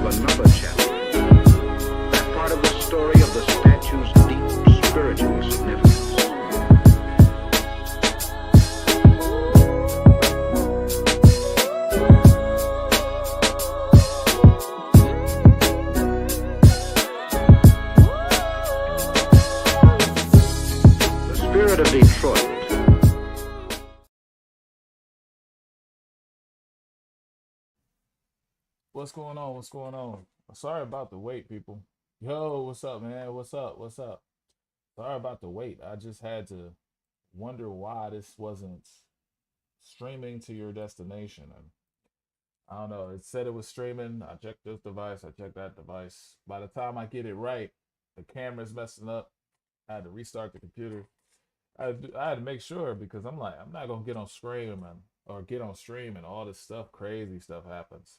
another chapter, that part of the story of the statue's deep spiritual significance. The spirit of Detroit. What's going on? What's going on? Sorry about the wait, people. Yo, what's up, man? What's up? What's up? Sorry about the wait. I just had to wonder why this wasn't streaming to your destination. And I don't know. It said it was streaming. I checked this device. I checked that device. By the time I get it right, the camera's messing up. I had to restart the computer. I had to make sure because I'm like, I'm not gonna get on stream and all this stuff, crazy stuff happens.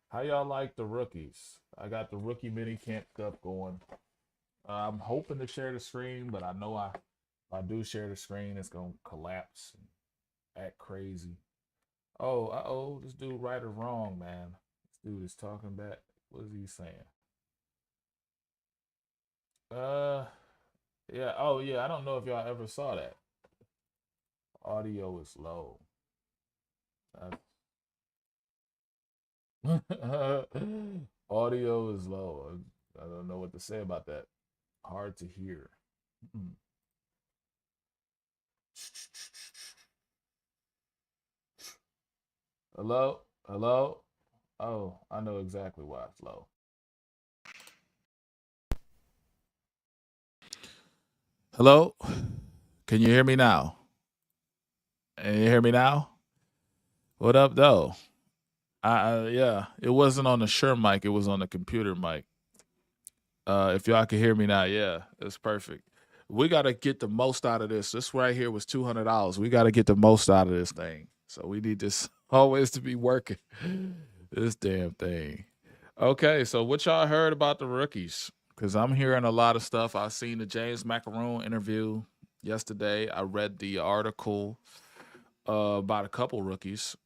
How y'all like the rookies? I got the rookie mini camp stuff going. I'm hoping to share the screen, but I know if I do share the screen, it's gonna collapse and act crazy. Oh, this dude right or wrong, man. This dude is talking back. What is he saying? Yeah. Oh, yeah. I don't know if y'all ever saw that. Audio is low. Audio is low. I don't know what to say about that. Hard to hear. Hello? Hello? Oh, I know exactly why it's low. Hello? Can you hear me now? Can you hear me now? What up, though? Yeah, it wasn't on the Shure mic. It was on the computer mic. If y'all can hear me now, yeah, it's perfect. We got to get the most out of this. This right here was $200. We got to get the most out of this thing. So we need this always to be working. This damn thing. Okay, so what y'all heard about the rookies? Because I'm hearing a lot of stuff. I seen the James Macaroon interview yesterday. I read the article about a couple rookies.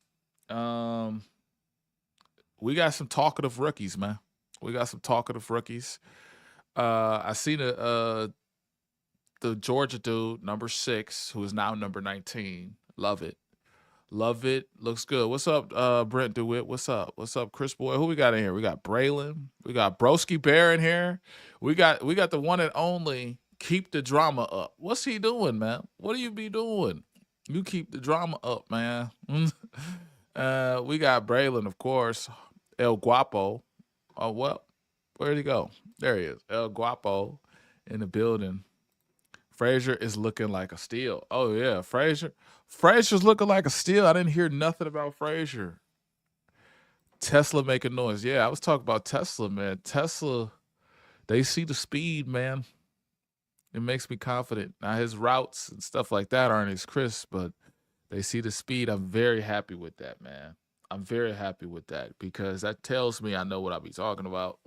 We got some talkative rookies, man. We got some talkative rookies. I seen the Georgia dude, number 6, who is now number 19. Love it. Love it. Looks good. What's up, Brent DeWitt? What's up? What's up, Chris Boy? Who we got in here? We got Braylon. We got Broski Bear in here. We got the one and only Keep the Drama Up. What's he doing, man? What do you be doing? You keep the drama up, man. We got Braylon, of course. El Guapo. Oh, well, where'd he go? There he is. El Guapo in the building. Frazier is looking like a steal. Oh, yeah. Frazier's looking like a steal. I didn't hear nothing about Frazier. Tesla making noise. Yeah, I was talking about Tesla, man. Tesla, they see the speed, man. It makes me confident. Now, his routes and stuff like that aren't as crisp, but they see the speed. I'm very happy with that, man. I'm very happy with that because that tells me I know what I'll be talking about.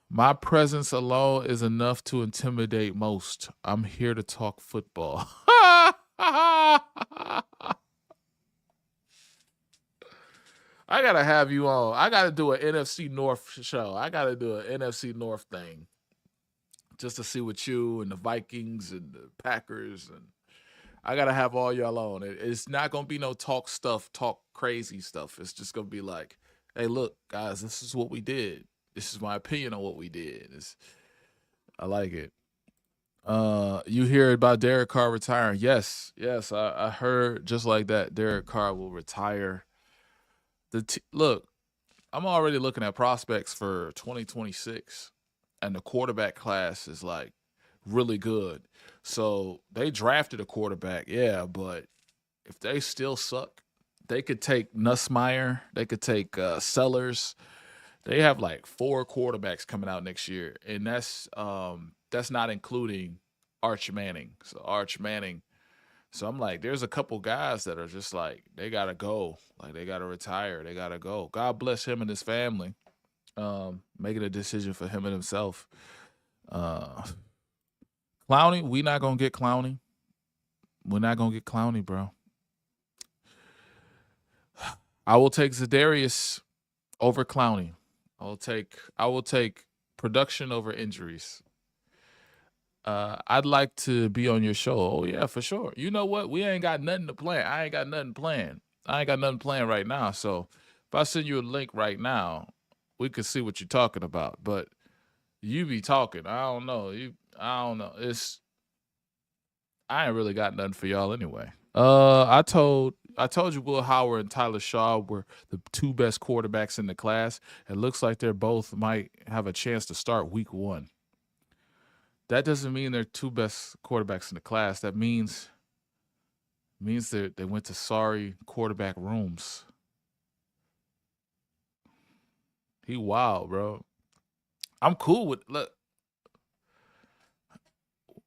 My presence alone is enough to intimidate most. I'm here to talk football. I gotta have you on. I gotta do an NFC North show. I gotta do an NFC North thing just to see what you and the Vikings and the Packers and I gotta have all y'all on. It's not gonna be no talk crazy stuff. It's just gonna be like, hey, look, guys, this is what we did. This is my opinion on what we did. I like it. You hear about Derek Carr retiring? Yes, I heard just like that. Derek Carr will retire. Look, I'm already looking at prospects for 2026, and the quarterback class is like really good. So they drafted a quarterback, yeah, but if they still suck, they could take Nussmeier, they could take Sellers. They have like 4 quarterbacks coming out next year, and that's not including Arch Manning. So I'm like, there's a couple guys that are just like they gotta go, like they gotta retire, they gotta go. God bless him and his family, making a decision for him and himself. Clowney, we not gonna get Clowney. We're not gonna get Clowney, bro. I will take Zadarius. Over Clowney. I will take production over injuries. I'd like to be on your show. Oh yeah, for sure. You know what? We ain't got nothing to plan. I ain't got nothing planned. I ain't got nothing planned right now. So if I send you a link right now, we could see what you're talking about. But you be talking. I don't know. I don't know. I ain't really got nothing for y'all anyway. I told you Will Howard and Tyler Shaw were the two best quarterbacks in the class. It looks like they're both might have a chance to start week 1. That doesn't mean they're two best quarterbacks in the class. That means they went to sorry quarterback rooms. He wild, bro. I'm cool with look.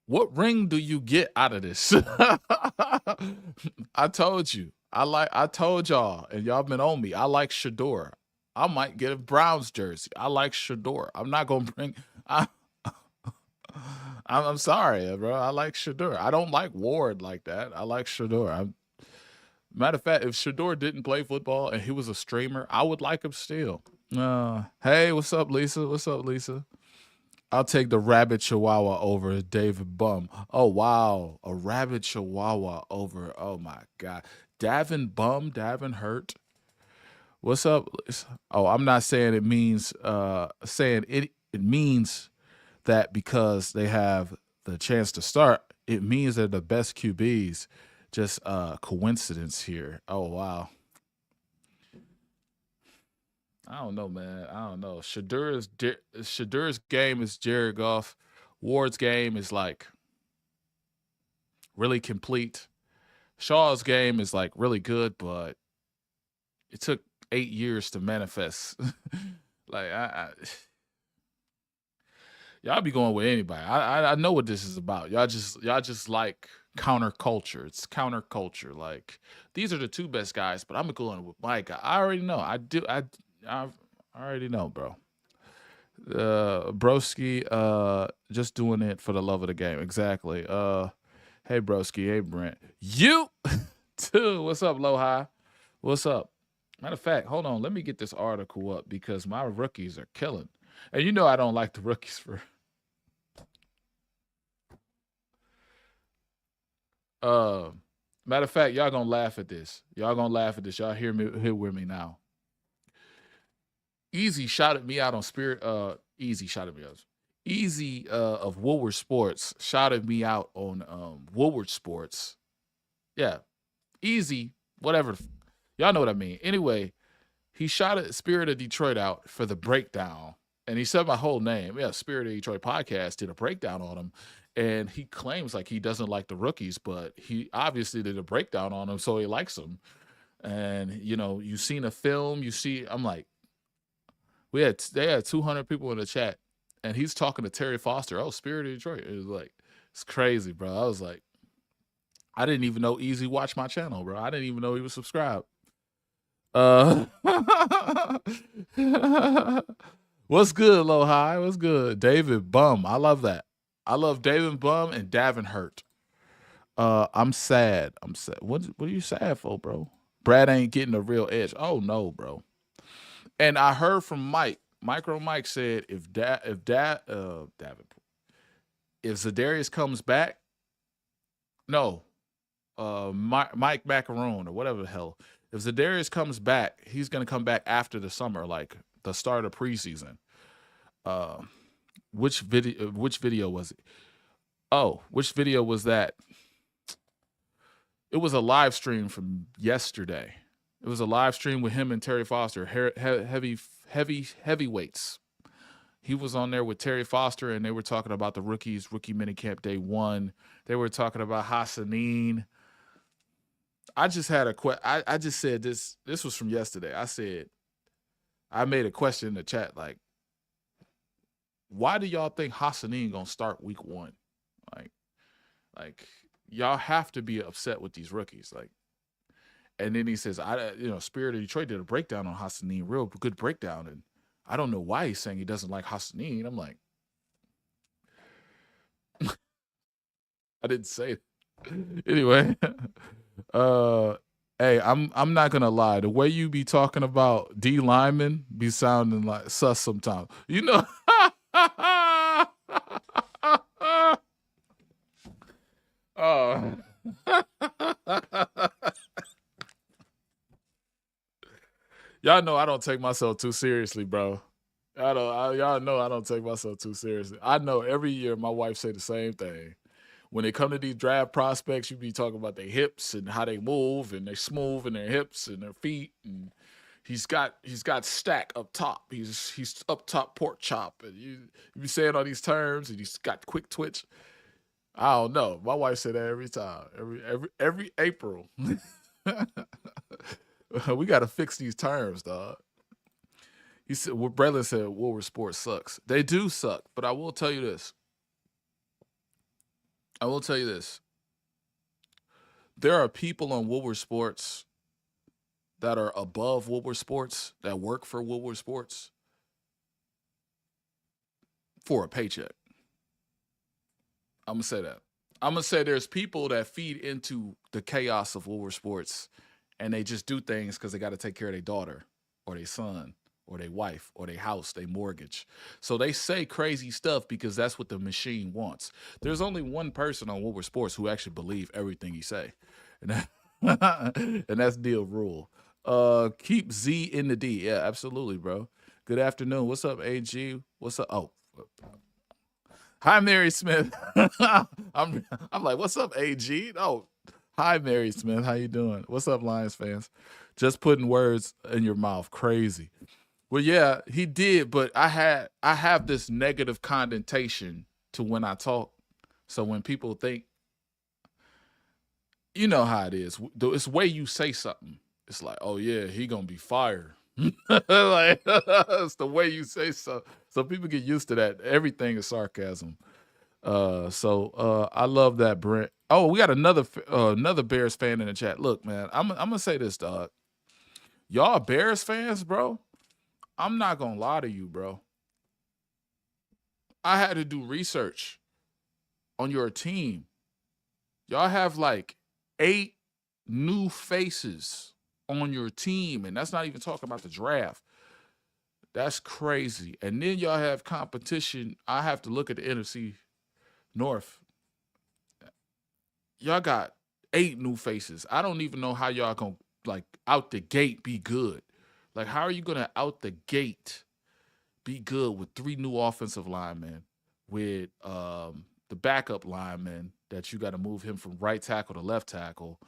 What ring do you get out of this? I told you. I told y'all, and y'all been on me. I like Shador. I might get a Browns jersey. I like Shador. I'm not gonna bring. I'm sorry, bro. I like Shador. I don't like Ward like that. I like Shador. Matter of fact, if Shador didn't play football and he was a streamer, I would like him still. Hey, what's up, Lisa? What's up, Lisa? I'll take the rabbit chihuahua over David Bum. Oh, wow. A rabbit chihuahua over. Oh, my God. Davin Hurt. What's up? Oh, I'm not saying it means, saying it means that because they have the chance to start, it means they're the best QBs. Just coincidence here. Oh, wow. I don't know, man. I don't know. Shadur's game is Jared Goff. Ward's game is like really complete. Shaw's game is like really good, but it took 8 years to manifest. Like y'all be going with anybody. I know what this is about. Y'all just like counterculture. It's counterculture. Like these are the two best guys, but I'm going with my guy. I already know. I already know, bro. Broski, just doing it for the love of the game. Exactly. Hey Broski, hey Brent. You too. What's up, Low High? What's up? Matter of fact, hold on. Let me get this article up because my rookies are killing. And you know I don't like the rookies for matter of fact, y'all gonna laugh at this. Y'all gonna laugh at this. Y'all hear with me now. Easy shouted me out on Spirit. Easy shouted me out. Easy of Woodward Sports shouted me out on Woodward Sports. Yeah, Easy, whatever. Y'all know what I mean. Anyway, he shouted Spirit of Detroit out for the breakdown, and he said my whole name. Yeah, Spirit of Detroit podcast did a breakdown on him, and he claims like he doesn't like the rookies, but he obviously did a breakdown on him, so he likes them. And you know, you seen a film, you see. I'm like, they had 200 people in the chat, and he's talking to Terry Foster. Oh, Spirit of Detroit. It was like, it's crazy, bro. I was like, I didn't even know Easy watched my channel, bro. I didn't even know he was subscribed. What's good, Low High? What's good? David Bum. I love that. I love David Bum and Davin Hurt. I'm sad. I'm sad. What are you sad for, bro? Brad ain't getting a real edge. Oh no, bro. And I heard from Mike. Micro Mike said if Davenport, if Zadarius comes back, no, Mike Macaron or whatever the hell. If Zadarius comes back, he's gonna come back after the summer, like the start of preseason. Which video was it? Oh, which video was that? It was a live stream from yesterday. It was a live stream with him and Terry Foster, heavyweights. He was on there with Terry Foster, and they were talking about the rookies, rookie minicamp day 1. They were talking about Hassanin. I just had a question. I just said this. This was from yesterday. I made a question in the chat like, why do y'all think Hassanin gonna start week 1? Like y'all have to be upset with these rookies. Like, and then he says, Spirit of Detroit did a breakdown on Hassanin, real good breakdown, and I don't know why he's saying he doesn't like Hassanin. I'm like, I didn't say it. Anyway, Hey, I'm not gonna lie. The way you be talking about D lineman be sounding like sus sometimes. You know. Oh. Y'all know I don't take myself too seriously, bro. Y'all know I don't take myself too seriously. I know every year my wife say the same thing. When they come to these draft prospects, you be talking about their hips and how they move and they're smooth in their hips and their feet. And he's got stack up top. He's up top pork chop. And you be saying all these terms and he's got quick twitch. I don't know. My wife said that every time. Every April. We gotta fix these terms, dog. He said what Braylon said, Woolworth Sports sucks. They do suck, but I will tell you this. There are people on Woolworth Sports that are above Woolworth Sports that work for Woolworth Sports for a paycheck. I'm gonna say that. I'm gonna say there's people that feed into the chaos of Woolworth Sports and they just do things because they got to take care of their daughter or their son or their wife or their house, their mortgage. So they say crazy stuff because that's what the machine wants. There's only one person on Woolworth Sports who actually believe everything he say, and, and that's Deal Rule. Keep Z in the D. Yeah, absolutely, bro. Good afternoon. What's up, AG? What's up? Oh, hi, Mary Smith. I'm like, what's up, AG? Oh, hi, Mary Smith. How you doing? What's up, Lions fans? Just putting words in your mouth. Crazy. Well, yeah, he did, but I have this negative connotation to when I talk. So when people think, you know how it is. It's the way you say something. It's like, oh yeah, he gonna be fired. Like it's the way you say so. So people get used to that. Everything is sarcasm. I love that, Brent. Oh, we got another Bears fan in the chat. Look, man, I'm gonna say this, dog. Y'all Bears fans, bro. I'm not gonna lie to you, bro. I had to do research on your team. Y'all have like 8 new faces on your team, and that's not even talking about the draft. That's crazy. And then y'all have competition. I have to look at the NFC North. Y'all got 8 new faces. I don't even know how y'all gonna like out the gate be good. Like, how are you gonna out the gate be good with 3 new offensive linemen, with the backup lineman that you got to move him from right tackle to left tackle,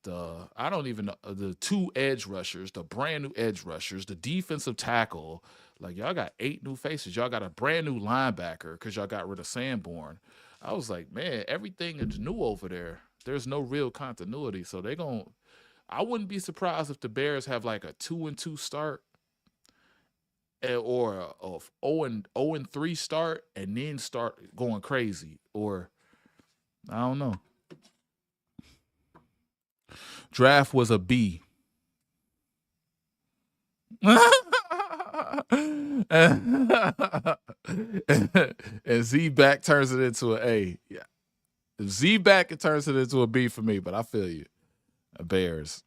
I don't even know the 2 edge rushers, the brand new edge rushers, the defensive tackle. Like, y'all got 8 new faces. Y'all got a brand new linebacker because y'all got rid of Sanborn. I was like, man, everything is new over there. There's no real continuity, so I wouldn't be surprised if the Bears have like a 2-2 start or a 0-3 start and then start going crazy, or I don't know. Draft was a B. And Z back turns it into an A. Yeah. If Z back, it turns it into a B for me, but I feel you. Bears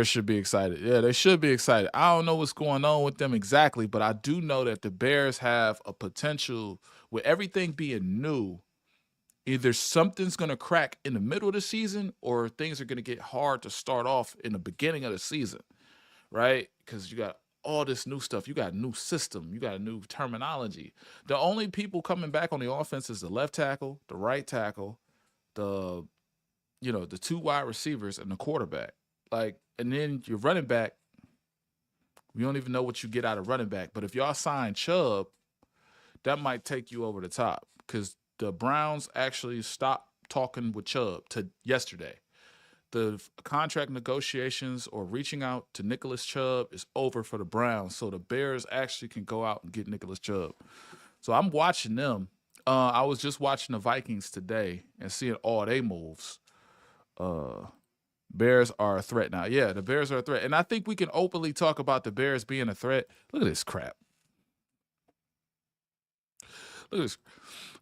should be excited. Yeah, they should be excited. I don't know what's going on with them exactly, but I do know that the Bears have a potential with everything being new. Either something's going to crack in the middle of the season or things are going to get hard to start off in the beginning of the season, right? Because you got all this new stuff. You got a new system. You got a new terminology. The only people coming back on the offense is the left tackle, the right tackle, the 2 wide receivers, and the quarterback. Like, and then your running back, we don't even know what you get out of running back. But if y'all sign Chubb, that might take you over the top because the Browns actually stopped talking with Chubb to yesterday. The contract negotiations or reaching out to Nicholas Chubb is over for the Browns. So the Bears actually can go out and get Nicholas Chubb. So I'm watching them. I was just watching the Vikings today and seeing all their moves. Bears are a threat now. Yeah, the Bears are a threat. And I think we can openly talk about the Bears being a threat. Look at this crap. Look at this.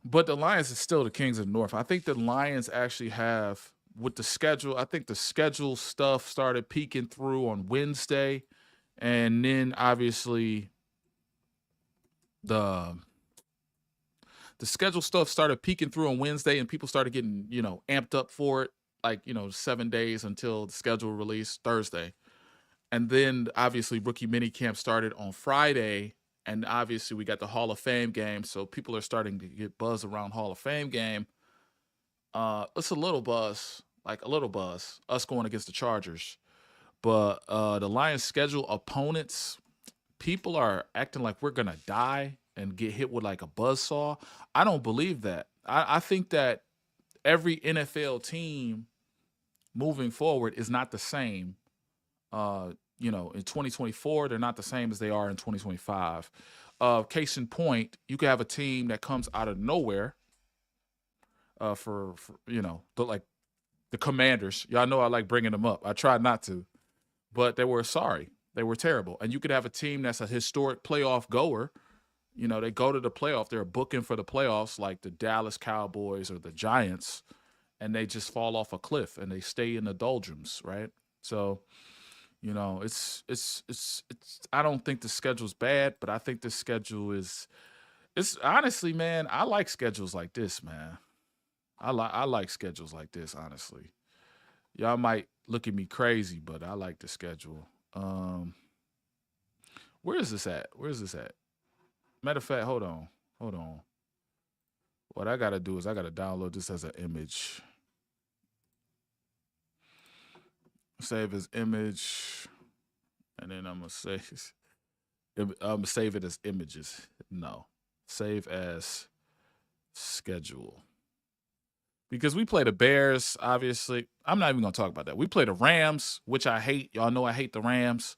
But the Lions is still the kings of the North. I think the Lions actually have with the schedule, I think the schedule stuff started peeking through on Wednesday, and then obviously the schedule stuff started peeking through on Wednesday, and people started getting amped up for it. Like 7 days until the schedule release Thursday, and then obviously rookie minicamp started on Friday, and obviously we got the Hall of Fame game, so people are starting to get buzz around Hall of Fame game. It's a little buzz, like a little buzz, us going against the Chargers. But the Lions' schedule opponents, people are acting like we're gonna die and get hit with like a buzzsaw. I don't believe that. I think that every NFL team moving forward is not the same. In 2024, they're not the same as they are in 2025. Case in point, you could have a team that comes out of nowhere. For the Commanders. Y'all know I like bringing them up. I try not to, but they were sorry. They were terrible. And you could have a team that's a historic playoff goer. They go to the playoff. They're booking for the playoffs like the Dallas Cowboys or the Giants, and they just fall off a cliff and they stay in the doldrums, right? So, it's I don't think the schedule's bad, but I think the schedule it's honestly, man, I like schedules like this, man. I like schedules like this, honestly. Y'all might look at me crazy, but I like the schedule. Where is this at? Where is this at? Matter of fact, hold on. Hold on. What I gotta do is I gotta download this as an image. Save as image. And then I'm gonna save it as images. No. Save as schedule. Because we play the Bears, obviously. I'm not even going to talk about that. We play the Rams, which I hate. Y'all know I hate the Rams.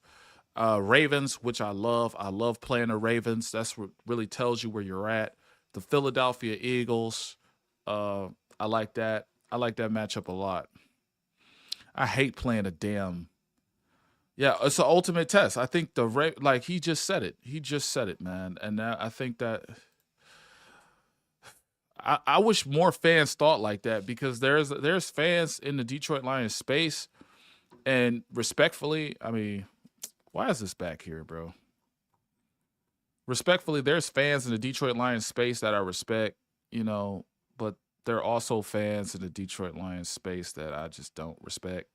Ravens, which I love. I love playing the Ravens. That's what really tells you where you're at. The Philadelphia Eagles, I like that. I like that matchup a lot. I hate playing a damn... Yeah, it's an ultimate test. I think he just said it. He just said it, man. And I think that... I wish more fans thought like that, because there's fans in the Detroit Lions space, and respectfully, I mean, why is this back here, bro? Respectfully, there's fans in the Detroit Lions space that I respect, but there are also fans in the Detroit Lions space that I just don't respect.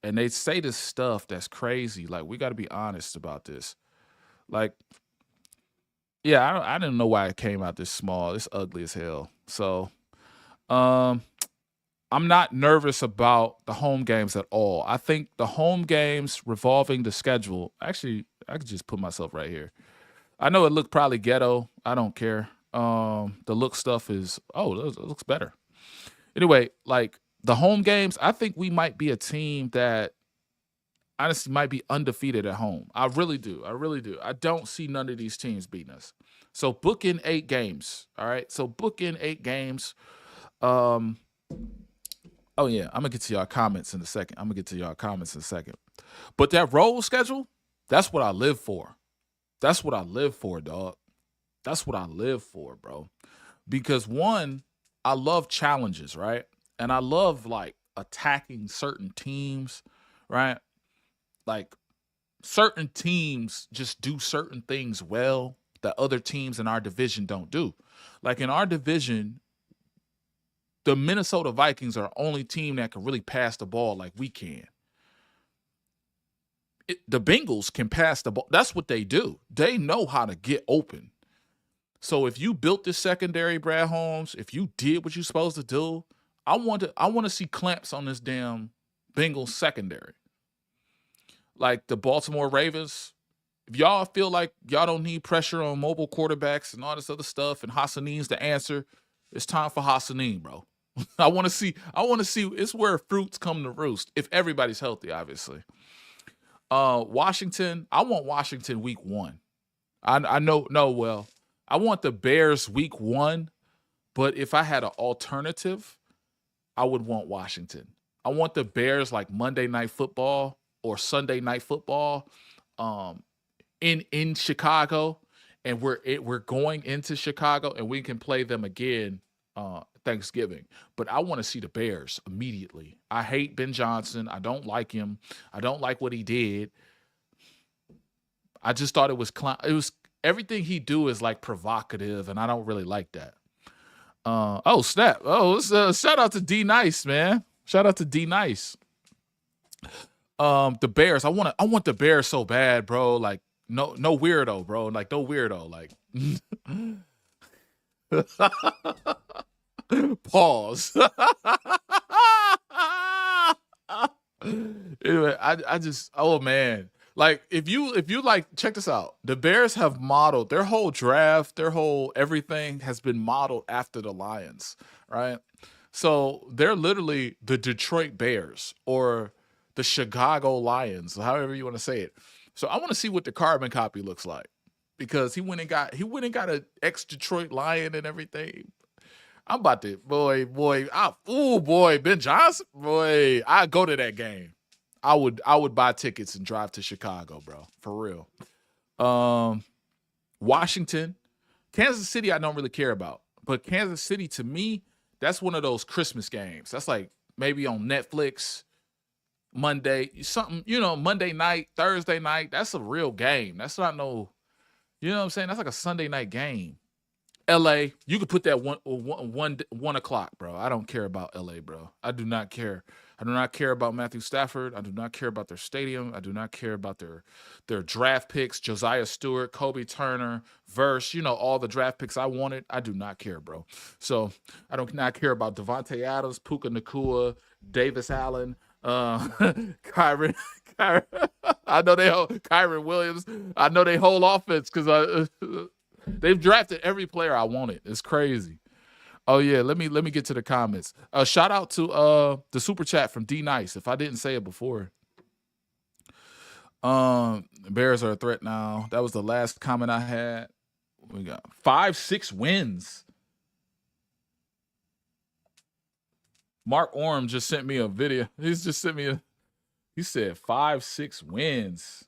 And they say this stuff that's crazy. Like, we got to be honest about this. Like, yeah, I didn't know why it came out this small. It's ugly as hell. So, I'm not nervous about the home games at all. I think the home games revolving the schedule. Actually, I could just put myself right here. I know it looked probably ghetto. I don't care. The look stuff is, it looks better. Anyway, like the home games, I think we might be a team that honestly might be undefeated at home. I really do. I really do. I don't see none of these teams beating us. So book in 8 games. All right. So book in 8 games. Oh yeah, I'm gonna get to y'all comments in a second. But that roll schedule, that's what I live for. That's what I live for, dog. That's what I live for, bro. Because one, I love challenges, right? And I love like attacking certain teams, right? Like certain teams just do certain things well that other teams in our division don't do. Like in our division, the Minnesota Vikings are the only team that can really pass the ball like we can. The Bengals can pass the ball. That's what they do. They know how to get open. So if you built this secondary, Brad Holmes, if you did what you're supposed to do, I want to see clamps on this damn Bengals secondary. Like the Baltimore Ravens, if y'all feel like y'all don't need pressure on mobile quarterbacks and all this other stuff, and Hassaneen's the answer, it's time for Hassaneen, bro. I want to see. It's where fruits come to roost. If everybody's healthy, obviously. Washington, I want Washington week 1. I know. No, well, I want the Bears week 1, but if I had an alternative, I would want Washington. I want the Bears like Monday Night Football or Sunday Night Football, in Chicago, and we're going into Chicago, and we can play them again Thanksgiving. But I want to see the Bears immediately. I hate Ben Johnson. I don't like him. I don't like what he did. I just thought it was everything he do is like provocative, and I don't really like that. Oh snap! Oh, shout out to D Nice, man. Shout out to D Nice. The Bears. I want the Bears so bad, bro. Like no weirdo, bro. Like no weirdo. Like pause. Anyway, I just oh man. Like if you like check this out. The Bears have modeled their whole draft, their whole everything has been modeled after the Lions, right? So they're literally the Detroit Bears or the Chicago Lions, however you want to say it. So I want to see what the carbon copy looks like because he went and got an ex-Detroit Lion and everything. I'm about to boy, Ben Johnson, boy, I go to that game. I would buy tickets and drive to Chicago, bro, for real. Washington, Kansas City, I don't really care about, but Kansas City to me, that's one of those Christmas games. That's like maybe on Netflix, Monday, something, Monday night, Thursday night. That's a real game. That's not no, you know what I'm saying? That's like a Sunday night game. LA, you could put that 1 o'clock, bro. I don't care about LA, bro. I do not care. I do not care about Matthew Stafford. I do not care about their stadium. I do not care about their draft picks, Josiah Stewart, Kobe Turner, Verse, all the draft picks I wanted. I do not care, bro. So I do not care about Devontae Adams, Puka Nacua, Davis Allen, Kyron. I know Kyron Williams. I know they whole offense because they've drafted every player I wanted. It's crazy. Oh yeah, let me get to the comments. Shout out to the super chat from D Nice. If I didn't say it before. Bears are a threat now. That was the last comment I had. We got 5-6 wins. Mark Orm just sent me a video. He said 5-6 wins.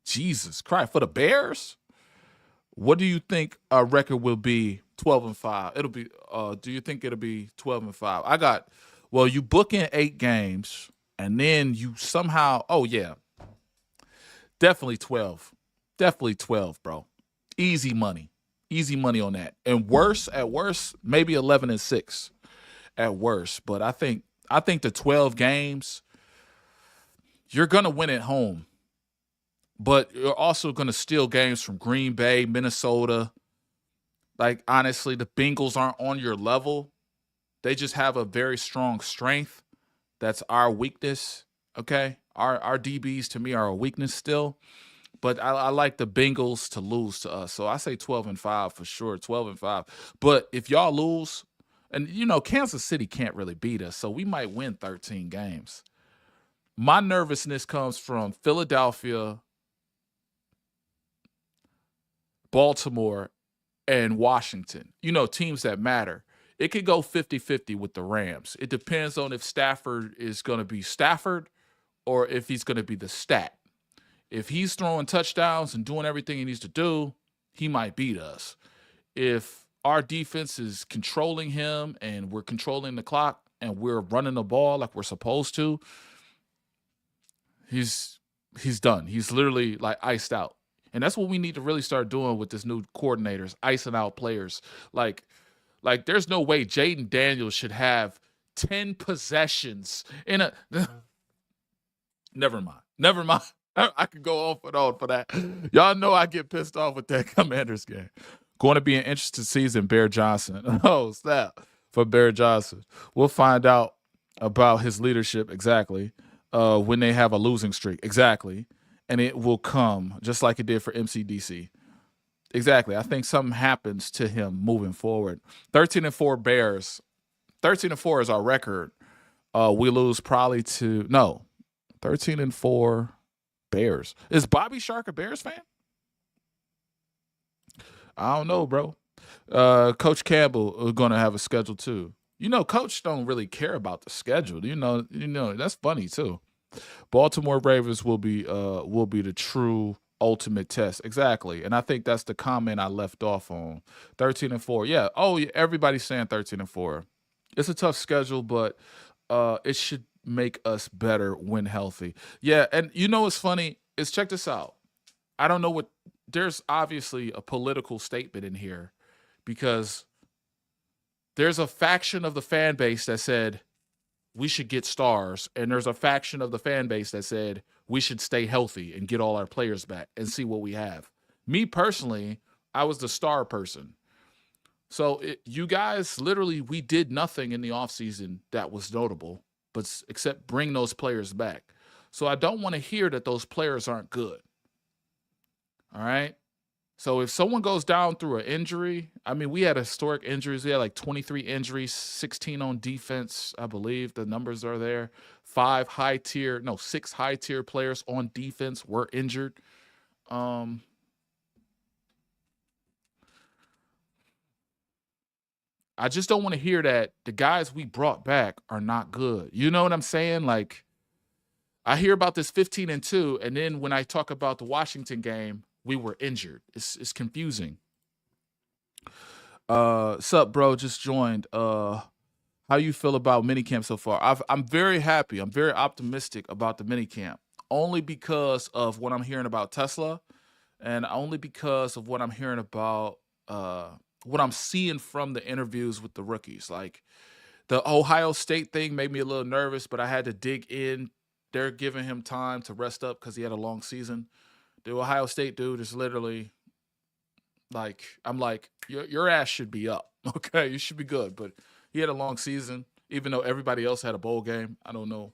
Jesus Christ, for the Bears? What do you think our record will be? 12-5. It'll be. Do you think it'll be 12-5? You book in 8 games, and then you somehow. Oh yeah, definitely 12. Definitely 12, bro. Easy money on that. And at worst, maybe 11-6 at worst. But I think the 12 games, you're gonna win at home. But you're also going to steal games from Green Bay, Minnesota. Like, honestly, the Bengals aren't on your level. They just have a very strong strength. That's our weakness, okay? Our DBs, to me, are a weakness still. But I like the Bengals to lose to us. So I say 12-5 for sure, 12-5. But if y'all lose, and, Kansas City can't really beat us, so we might win 13 games. My nervousness comes from Philadelphia, Baltimore, and Washington, teams that matter. It could go 50-50 with the Rams. It depends on if Stafford is going to be Stafford or if he's going to be the stat. If he's throwing touchdowns and doing everything he needs to do, he might beat us. If our defense is controlling him and we're controlling the clock and we're running the ball like we're supposed to, he's done. He's literally like iced out. And that's what we need to really start doing with this new coordinators, icing out players. Like there's no way Jaden Daniels should have 10 possessions in a. Never mind. I could go on and on for that. Y'all know I get pissed off with that Commanders game. Going to be an interesting season, Bear Johnson. Oh, snap for Bear Johnson. We'll find out about his leadership exactly when they have a losing streak. Exactly. And it will come just like it did for MCDC. Exactly. I think something happens to him moving forward. 13-4 Bears. 13-4 is our record. We lose probably 13-4 Bears. Is Bobby Shark a Bears fan? I don't know, bro. Coach Campbell is going to have a schedule too. Coach don't really care about the schedule. That's funny too. Baltimore Ravens will be the true ultimate test. Exactly. And I think that's the comment I left off on. 13-4. Yeah. Oh, yeah, everybody's saying 13-4. It's a tough schedule, but it should make us better when healthy. Yeah, and you know what's funny is, check this out. I don't know what, there's obviously a political statement in here, because there's a faction of the fan base that said we should get stars, and there's a faction of the fan base that said we should stay healthy and get all our players back and see what we have. Me personally, I was the star person. So you guys, literally, we did nothing in the offseason that was notable, but except bring those players back. So I don't want to hear that those players aren't good. All right? So if someone goes down through an injury, I mean, we had historic injuries. We had like 23 injuries, 16 on defense, I believe. The numbers are there. 6 high-tier players on defense were injured. I just don't want to hear that the guys we brought back are not good. You know what I'm saying? Like, I hear about this 15-2, and then when I talk about the Washington game, we were injured. It's confusing. Sup, bro? Just joined. How you feel about minicamp so far? I'm very happy. I'm very optimistic about the minicamp, only because of what I'm hearing about Tesla, and only because of what I'm hearing about what I'm seeing from the interviews with the rookies. Like, the Ohio State thing made me a little nervous, but I had to dig in. They're giving him time to rest up because he had a long season. The Ohio State dude is literally like, I'm like, your ass should be up. Okay, you should be good. But he had a long season, even though everybody else had a bowl game. I don't know.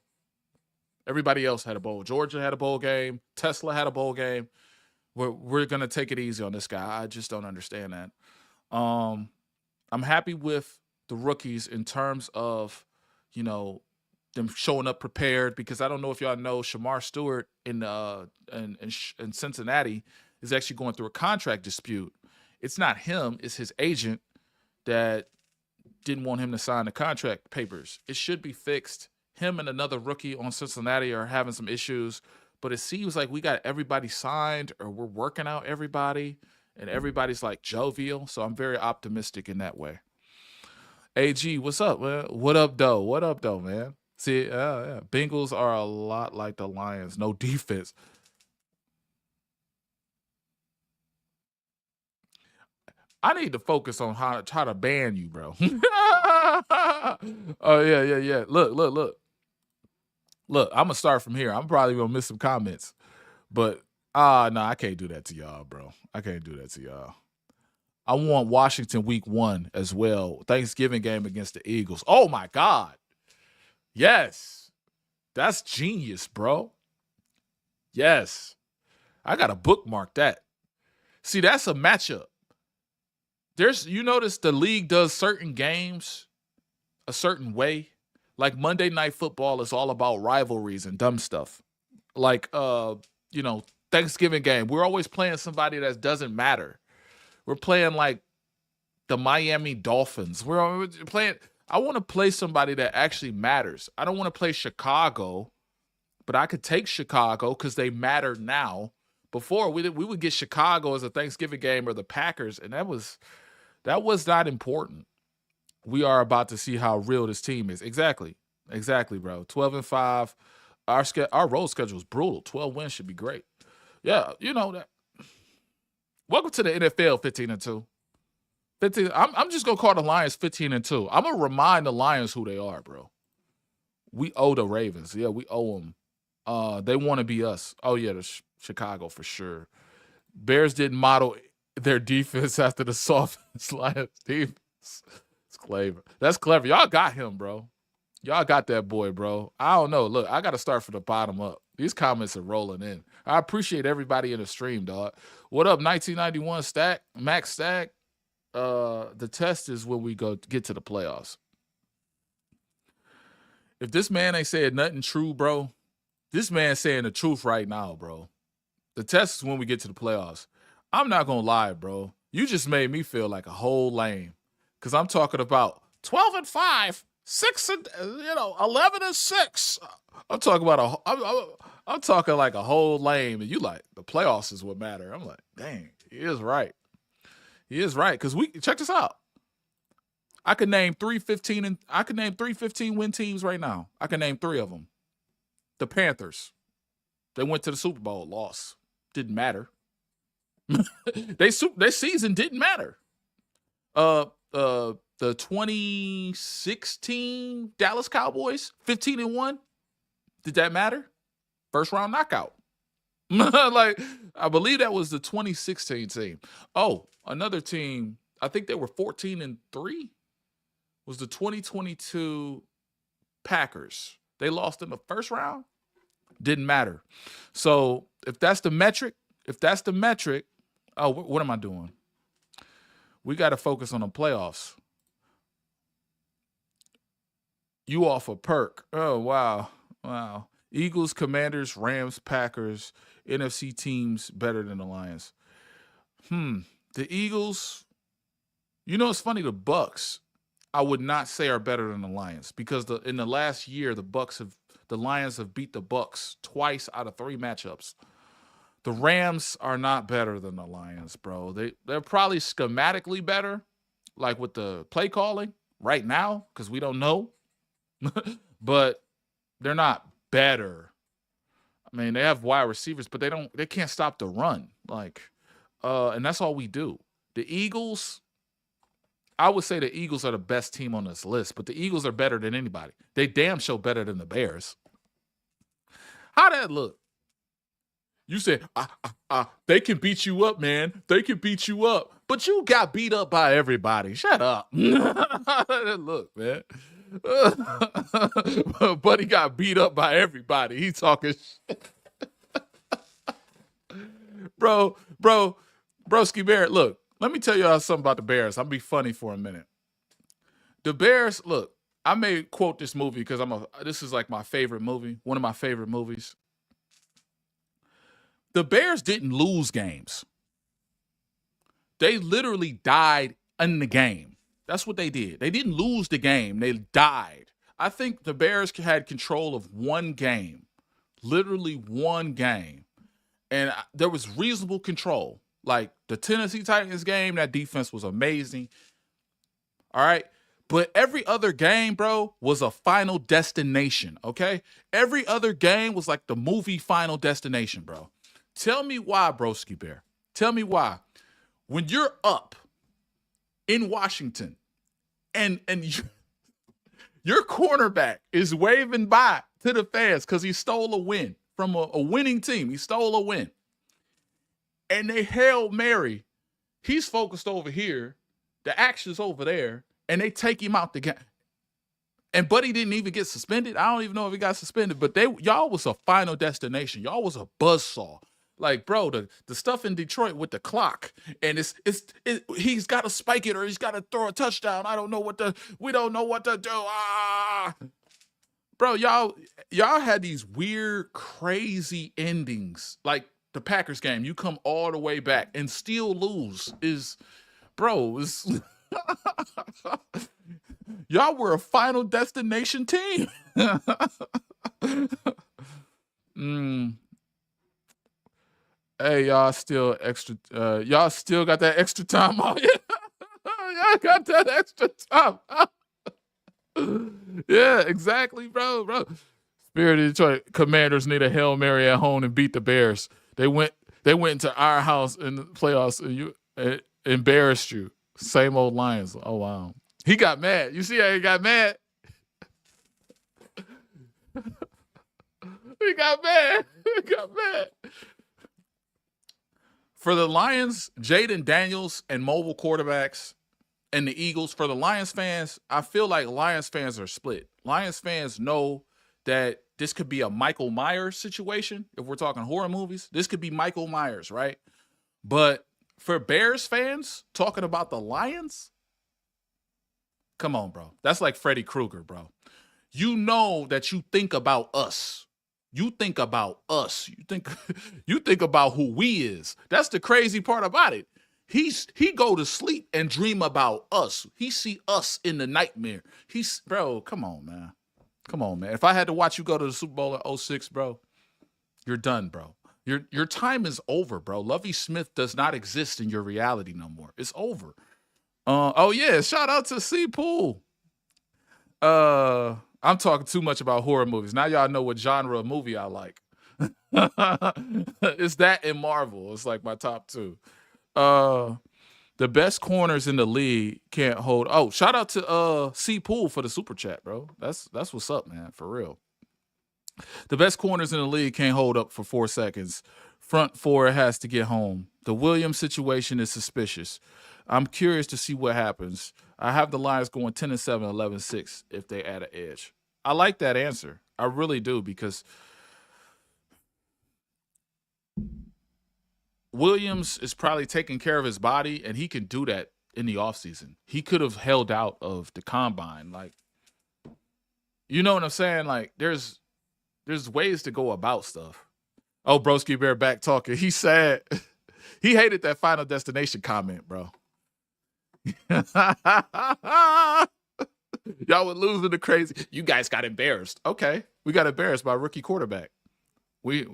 Everybody else had a bowl. Georgia had a bowl game. Tesla had a bowl game. We're going to take it easy on this guy. I just don't understand that. I'm happy with the rookies in terms of, you know, them showing up prepared, because I don't know if y'all know, Shamar Stewart in Cincinnati is actually going through a contract dispute. It's not him, it's his agent that didn't want him to sign the contract papers. It should be fixed. Him and another rookie on Cincinnati are having some issues, but it seems like we got everybody signed, or we're working out everybody, and everybody's like jovial. So I'm very optimistic in that way. AG, what's up, man? What up, though? What up, though, man? See, yeah. Bengals are a lot like the Lions. No defense. I need to focus on how to ban you, bro. Oh, yeah. Look. Look, I'm going to start from here. I'm probably going to miss some comments. But, no, I can't do that to y'all, bro. I can't do that to y'all. I want Washington week 1 as well. Thanksgiving game against the Eagles. Oh, my God. Yes. That's genius, bro. Yes. I got to bookmark that. See, that's a matchup. You notice the league does certain games a certain way. Like Monday Night Football is all about rivalries and dumb stuff. Like, Thanksgiving game, we're always playing somebody that doesn't matter. We're playing like the Miami Dolphins. We're playing. I want to play somebody that actually matters. I don't want to play Chicago, but I could take Chicago because they matter now. Before, we would get Chicago as a Thanksgiving game, or the Packers, and that was not important. We are about to see how real this team is. Exactly, bro. 12-5. Our road schedule is brutal. 12 wins should be great. Yeah, you know that. Welcome to the NFL 15-2. 15. I'm just gonna call the Lions 15-2. I'm gonna remind the Lions who they are, bro. We owe the Ravens. Yeah, we owe them. They want to be us. Oh yeah, the Chicago for sure. Bears didn't model their defense after the soft Lions defense. It's clever. That's clever. Y'all got him, bro. Y'all got that boy, bro. I don't know. Look, I got to start from the bottom up. These comments are rolling in. I appreciate everybody in the stream, dog. What up, 1991 Stack? Max Stack? The test is when we get to the playoffs. If this man ain't saying nothing true, bro, this man's saying the truth right now, bro. The test is when we get to the playoffs. I'm not going to lie, bro. You just made me feel like a whole lame. Because I'm talking about 12-5. 11-6. I'm talking about I'm talking like a whole lane, and you like the playoffs is what matter. I'm like, dang, he is right. He is right. Because we check this out. I could name 3 15 win teams right now. I can name 3 of them. The Panthers. They went to the Super Bowl, lost. Didn't matter. Their season didn't matter. The 2016 Dallas Cowboys, 15-1. Did that matter? First round knockout. Like, I believe that was the 2016 team. Oh, another team, I think they were 14-3. Was the 2022 Packers. They lost in the first round. Didn't matter. So if that's the metric, oh, what am I doing? We got to focus on the playoffs. You off a perk. Oh, wow. Eagles, Commanders, Rams, Packers, NFC teams better than the Lions. The Eagles, it's funny, the Bucks, I would not say are better than the Lions because in the last year, the Lions have beat the Bucks twice out of 3 matchups. The Rams are not better than the Lions, bro. They're probably schematically better, like with the play calling right now, because we don't know. But they're not better. I mean, they have wide receivers, but they can't stop the run. And that's all we do. The Eagles, I would say the Eagles are the best team on this list, but the Eagles are better than anybody. They damn sure better than the Bears. How that look? You said, they can beat you up, man. They can beat you up. But you got beat up by everybody. Shut up. Look, man. Buddy got beat up by everybody. He talking shit. Broski Bear, look, let me tell y'all something about the Bears. I'll be funny for a minute. The Bears, look, I may quote this movie because this is like my favorite movie, one of my favorite movies. The Bears didn't lose games. They literally died in the game. That's what they did. They didn't lose the game. They died. I think the Bears had control of one game, literally one game. And there was reasonable control. Like the Tennessee Titans game, that defense was amazing. All right. But every other game, bro, was a Final Destination, okay? Every other game was like the movie Final Destination, bro. Tell me why, Broski Bear. Tell me why. When you're up in Washington and your cornerback is waving by to the fans because he stole a win from a winning team. He stole a win. And they Hail Mary. He's focused over here. The action's over there. And they take him out the game. And Buddy didn't even get suspended. I don't even know if he got suspended. But y'all was a Final Destination. Y'all was a buzzsaw. Like, bro, the stuff in Detroit with the clock, and he's got to spike it or he's got to throw a touchdown. We don't know what to do. Bro, y'all had these weird, crazy endings. Like the Packers game, you come all the way back and still lose. Y'all were a Final Destination team. Hey, y'all still got that extra time on you. Y'all got that extra time. Yeah, exactly, bro. Spirit of Detroit Commanders need a Hail Mary at home and beat the Bears. They went into our house in the playoffs and you embarrassed you. Same old Lions. Oh wow. He got mad. You see how he got mad? He got mad. For the Lions, Jaden Daniels and mobile quarterbacks, and the Eagles, for the Lions fans, I feel like Lions fans are split. Lions fans know that this could be a Michael Myers situation. If we're talking horror movies, this could be Michael Myers, right? But for Bears fans, talking about the Lions, come on, bro. That's like Freddy Krueger, bro. You know that you think about us. You think about us. You think about who we is. That's the crazy part about it. He go to sleep and dream about us. He see us in the nightmare. Bro, come on, man. Come on, man. If I had to watch you go to the Super Bowl in 06, bro, you're done, bro. Your time is over, bro. Lovie Smith does not exist in your reality no more. It's over. Oh yeah, shout out to C Pool. I'm talking too much about horror movies. Now y'all know what genre of movie I like. It's that and Marvel. It's like my top two. The best corners in the league can't hold. Oh, shout out to C Pool for the super chat, bro. That's what's up, man. For real. The best corners in the league can't hold up for 4 seconds. Front four has to get home. The Williams situation is suspicious. I'm curious to see what happens. I have the Lions going 10-7, 11-6 if they add an edge. I like that answer. I really do, because Williams is probably taking care of his body, and he can do that in the offseason. He could have held out of the combine. Like, you know what I'm saying? Like, there's ways to go about stuff. Oh, Broski Bear back talking. He said he hated that Final Destination comment, bro. Y'all were losing the crazy. You guys got embarrassed. Okay. We got embarrassed by a rookie quarterback. We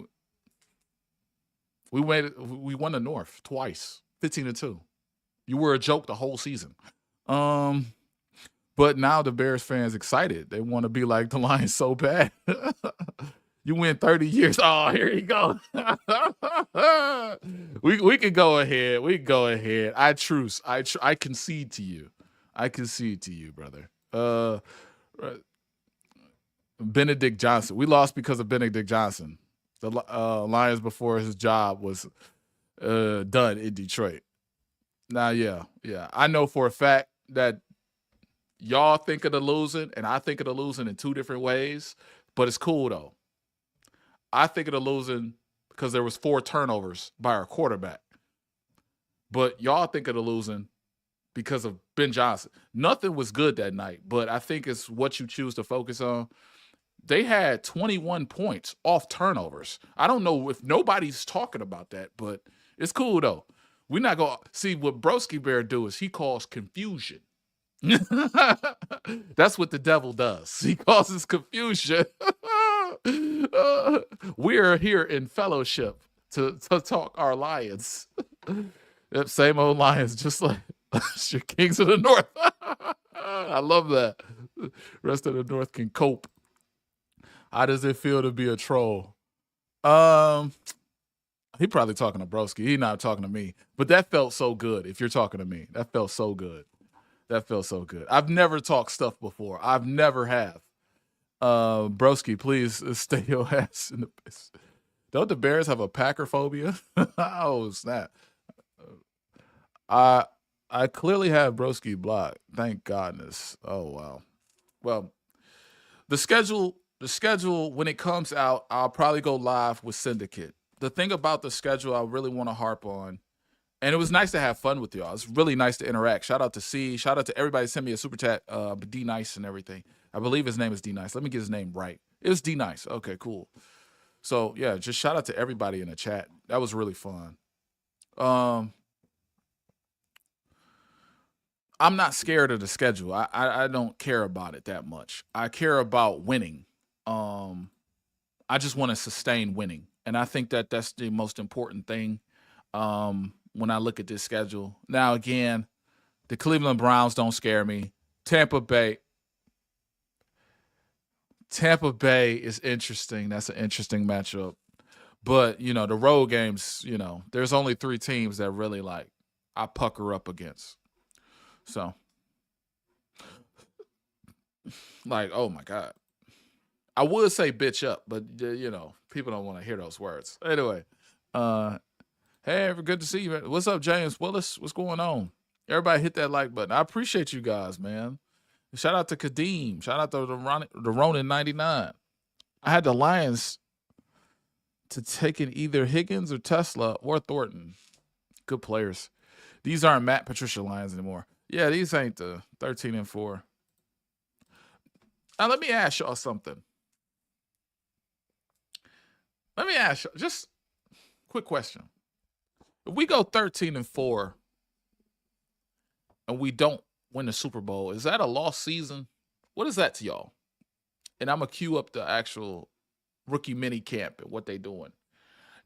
won the North twice, 15-2. You were a joke the whole season. But now the Bears fans excited. They want to be like the Lions so bad. You win 30 years. Oh, here you go. we can go ahead. We can go ahead. I concede to you. I concede to you, brother. Benedict Johnson. We lost because of Benedict Johnson. The Lions before his job was done in Detroit. Now, yeah. I know for a fact that y'all think of the losing, and I think of the losing in two different ways, but it's cool, though. I think of the losing because there was 4 turnovers by our quarterback. But y'all think of the losing because of Ben Johnson. Nothing was good that night, but I think it's what you choose to focus on. They had 21 points off turnovers. I don't know if nobody's talking about that, but it's cool, though. We're not going to see what Broski Bear do is he calls confusion. That's what the devil does. He causes confusion. We're here in fellowship to talk our Lions. Yep, same old Lions, just like your Kings of the North. I love that. Rest of the North can cope. How does it feel to be a troll? He probably talking to Broski. He not talking to me. But that felt so good. If you're talking to me, that felt so good. That felt so good. I've never talked stuff before. I've never have. Broski, please stay your ass in the piss. Don't the Bears have a Packer phobia? Oh, snap. I clearly have Broski blocked. Thank goodness. Oh, wow. Well, the schedule, when it comes out, I'll probably go live with Syndicate. The thing about the schedule I really want to harp on, and it was nice to have fun with y'all. It's really nice to interact. Shout out to C. Shout out to everybody send me a super chat, D Nice and everything. I believe his name is D Nice. Let me get his name right. It was D Nice. Okay, cool. So yeah, just shout out to everybody in the chat. That was really fun. I'm not scared of the schedule. I don't care about it that much. I care about winning. I just want to sustain winning. And I think that that's the most important thing when I look at this schedule. Now, again, the Cleveland Browns don't scare me. Tampa Bay is interesting. That's an interesting matchup. But, the road games, there's only 3 teams that really, I pucker up against. So, oh, my God. I would say bitch up, but, people don't want to hear those words. Anyway, hey, good to see you. What's up, James Willis? What's going on? Everybody hit that like button. I appreciate you guys, man. Shout out to Kadeem. Shout out to the Ronin 99. I had the Lions to take in either Higgins or Tesla or Thornton. Good players. These aren't Matt Patricia Lions anymore. Yeah, these ain't the 13-4. Now, let me ask y'all something. Let me ask you just quick question. If we go 13-4 and we don't win the Super Bowl, is that a lost season? What is that to y'all? And I'm gonna queue up the actual rookie mini camp and what they doing.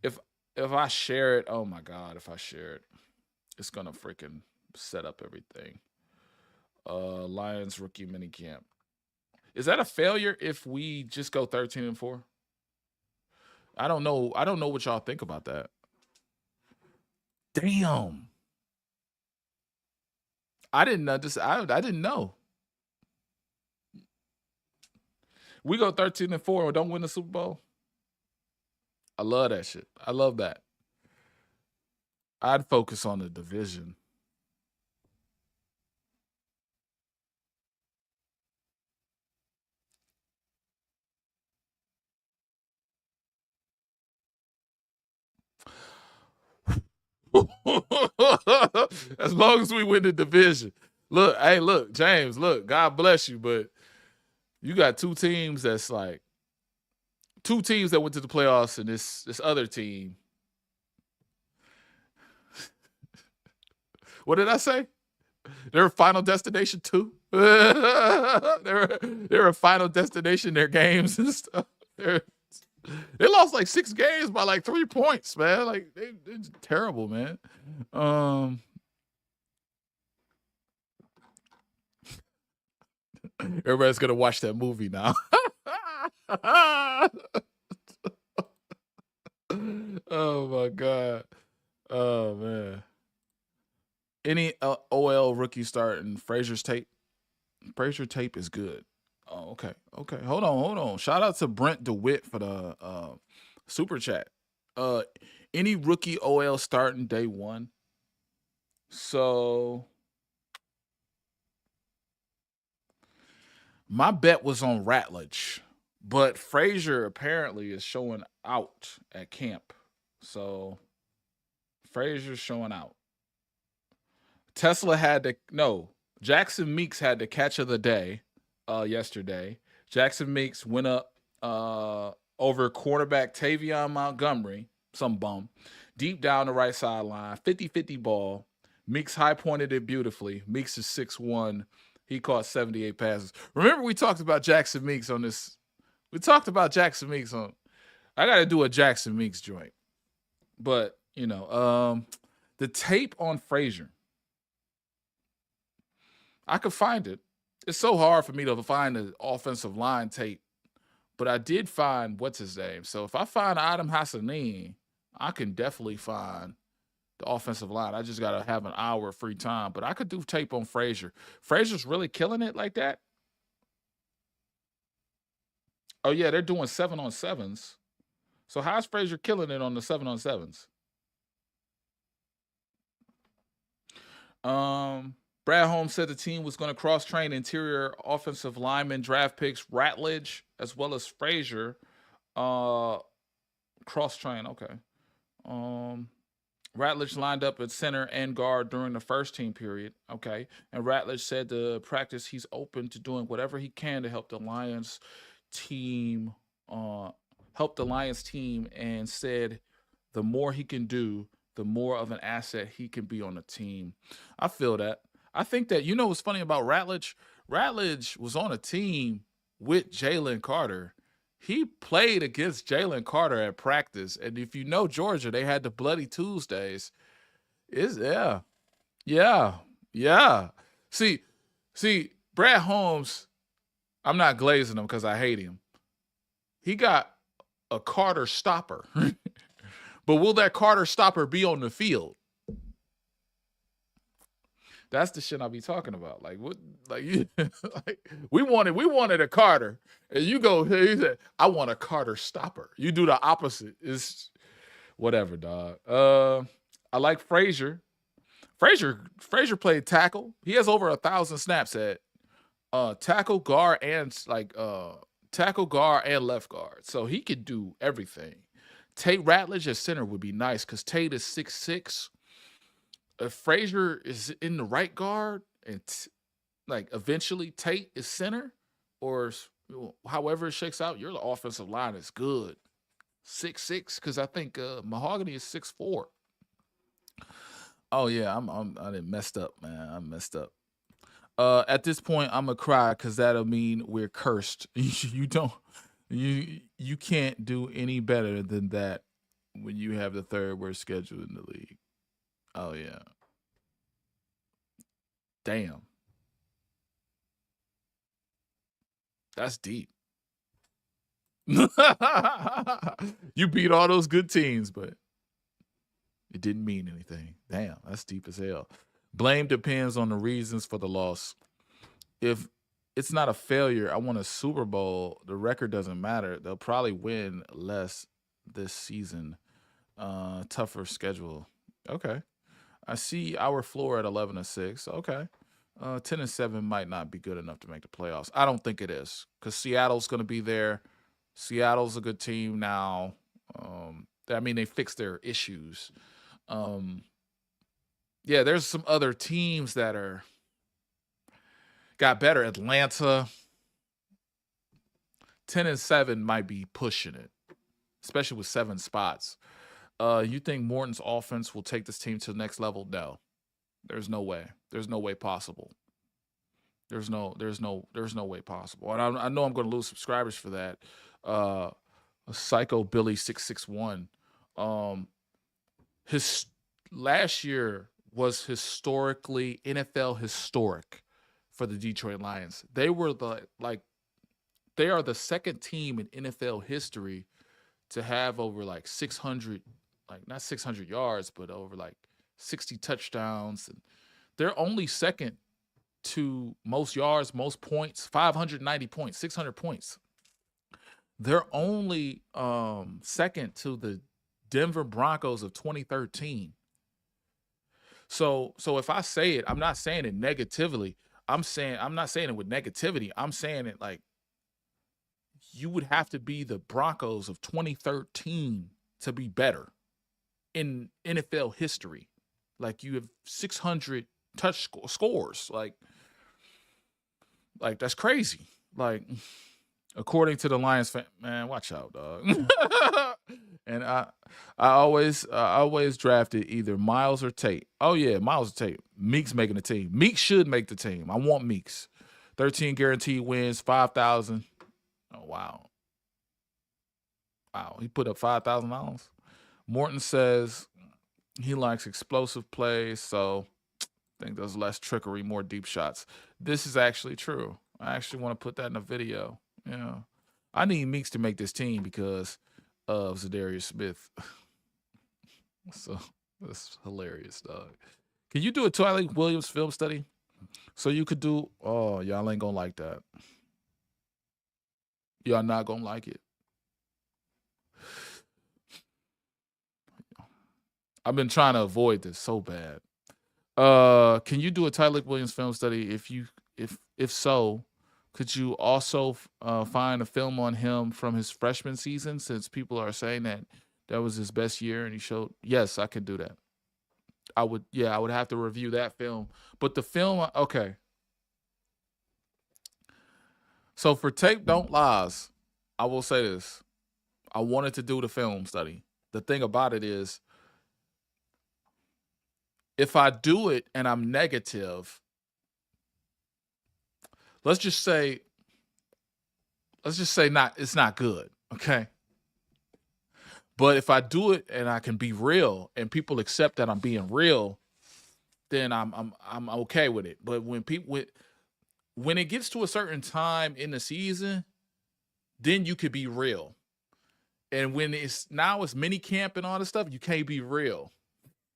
If if I share it, oh my god, if I share it, it's gonna freaking set up everything. Lions rookie mini camp. Is that a failure if we just go 13-4? I don't know. I don't know what y'all think about that. Damn. I didn't know this. I didn't know. We go 13-4 and don't win the Super Bowl. I love that shit. I love that. I'd focus on the division. As long as we win the division. Look, hey, look, James, look, God bless you, but you got two teams that's like two teams that went to the playoffs and this other team. What did I say? They're a final destination too. they're a final destination. Their games and stuff. They lost like 6 games by like 3 points, man. Like they're terrible, man. Everybody's gonna watch that movie now. Oh my god. Oh man. Any OL rookie starting Frazier's tape? Frazier tape is good. Oh, okay. Okay. Hold on. Shout out to Brent DeWitt for the super chat. Any rookie OL starting day one? So my bet was on Ratledge, but Frazier apparently is showing out at camp. So Frazier's showing out. Tesla had to Jackson Meeks had the catch of the day yesterday. Jackson Meeks went up over quarterback Tavion Montgomery, some bum, deep down the right sideline, 50-50 ball. Meeks high pointed it beautifully. Meeks is 6'1". He caught 78 passes. Remember we talked about Jackson Meeks on this. We talked about Jackson Meeks on. I got to do a Jackson Meeks joint. But, the tape on Frazier. I could find it. It's so hard for me to find the offensive line tape, but I did find what's his name. So if I find Adam Hassanin, I can definitely find the offensive line. I just got to have an hour of free time, but I could do tape on Frazier. Frazier's really killing it like that. Oh yeah, they're doing 7-on-7s. So how's Frazier killing it on the 7-on-7s? Brad Holmes said the team was going to cross-train interior offensive lineman draft picks Ratledge as well as Frazier. Cross-train, okay. Ratledge lined up at center and guard during the first team period, okay. And Ratledge said to practice he's open to doing whatever he can to help the Lions team, and said the more he can do, the more of an asset he can be on the team. I feel that. I think that, what's funny about Ratledge? Ratledge was on a team with Jalen Carter. He played against Jalen Carter at practice. And if you know Georgia, they had the Bloody Tuesdays. Yeah. See, Brad Holmes, I'm not glazing him because I hate him. He got a Carter stopper. But will that Carter stopper be on the field? That's the shit I be talking about. Like what? Like you? Like we wanted a Carter, and you go. You said, I want a Carter stopper. You do the opposite. It's whatever, dog. I like Frazier. Frazier played tackle. He has over 1,000 snaps at tackle, guard, and tackle, guard, and left guard. So he could do everything. Tate Ratledge at center would be nice because Tate is 6'6". If Frazier is in the right guard and eventually Tate is center, or however it shakes out, your offensive line is good. 6'6", because I think Mahogany is 6'4". Oh yeah, I done messed up, man. I messed up. At this point, I'm gonna cry because that'll mean we're cursed. You don't, you can't do any better than that when you have the third worst schedule in the league. Oh yeah, damn, that's deep. You beat all those good teams, but it didn't mean anything. Damn, that's deep as hell. Blame depends on the reasons for the loss. If it's not a failure, I won a Super Bowl, the record doesn't matter. They'll probably win less this season. Tougher schedule. Okay. I see our floor at 11-6. Okay. 10-7 might not be good enough to make the playoffs. I don't think it is because Seattle's going to be there. Seattle's a good team now. I mean, they fixed their issues. Yeah, there's some other teams that got better. Atlanta, 10-7 might be pushing it, especially with 7 spots. You think Morton's offense will take this team to the next level? No, there's no way. There's no way possible. There's no way possible. And I know I'm going to lose subscribers for that. Psycho Billy 661. His last year was historically NFL historic for the Detroit Lions. They were they are the second team in NFL history to have over like 600, like not 600 yards, but over like 60 touchdowns. And they're only second to most yards, most points, 590 points, 600 points. They're only second to the Denver Broncos of 2013. So if I say it, I'm not saying it negatively. I'm not saying it with negativity. I'm saying it like you would have to be the Broncos of 2013 to be better in NFL history. Like you have 600 scores. Like that's crazy. Like according to the Lions fan, man, watch out, dog. And I always drafted either Miles or Tate. Oh yeah, Miles or Tate. Meek's making the team. Meek should make the team. I want Meeks. 13 guaranteed wins, 5,000. Oh wow. Wow, he put up $5,000. Morton says he likes explosive plays, so I think there's less trickery, more deep shots. This is actually true. I actually want to put that in a video. Yeah. I need Meeks to make this team because of Zadarius Smith. So that's hilarious, dog. Can you do a Twilight Williams film study? So you could do, oh, y'all ain't gonna like that. Y'all not gonna like it. I've been trying to avoid this so bad. Can you do a Tyler Williams film study? If so, could you also find a film on him from his freshman season, since people are saying that was his best year and he showed? Yes, I could do that. I would have to review that film. But the film, okay. So for Tape Don't Lies, I will say this. I wanted to do the film study. The thing about it is, if I do it and I'm negative, let's just say it's not good, okay? But if I do it and I can be real and people accept that I'm being real, then I'm okay with it. But when it gets to a certain time in the season, then you could be real. And when it's mini camp and all this stuff, you can't be real.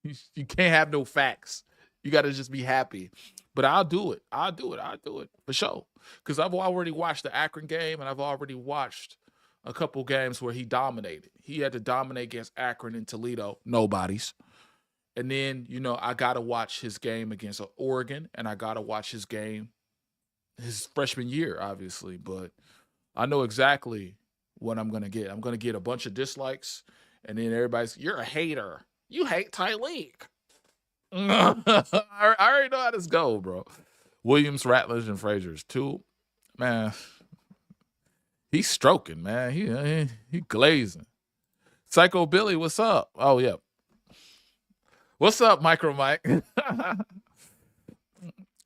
You can't have no facts. You got to just be happy. But I'll do it. I'll do it for sure. Because I've already watched the Akron game, and I've already watched a couple games where he dominated. He had to dominate against Akron and Toledo. Nobody's. And then, I got to watch his game against Oregon, and I got to watch his game his freshman year, obviously. But I know exactly what I'm going to get. I'm going to get a bunch of dislikes, and then everybody's, you're a hater. You hate Tyleek. I already know how this go, bro. Williams, Ratledge, and Frazier's two. Man, he's stroking, man. He glazing. Psycho Billy, what's up? Oh, yeah. What's up, Micro Mike?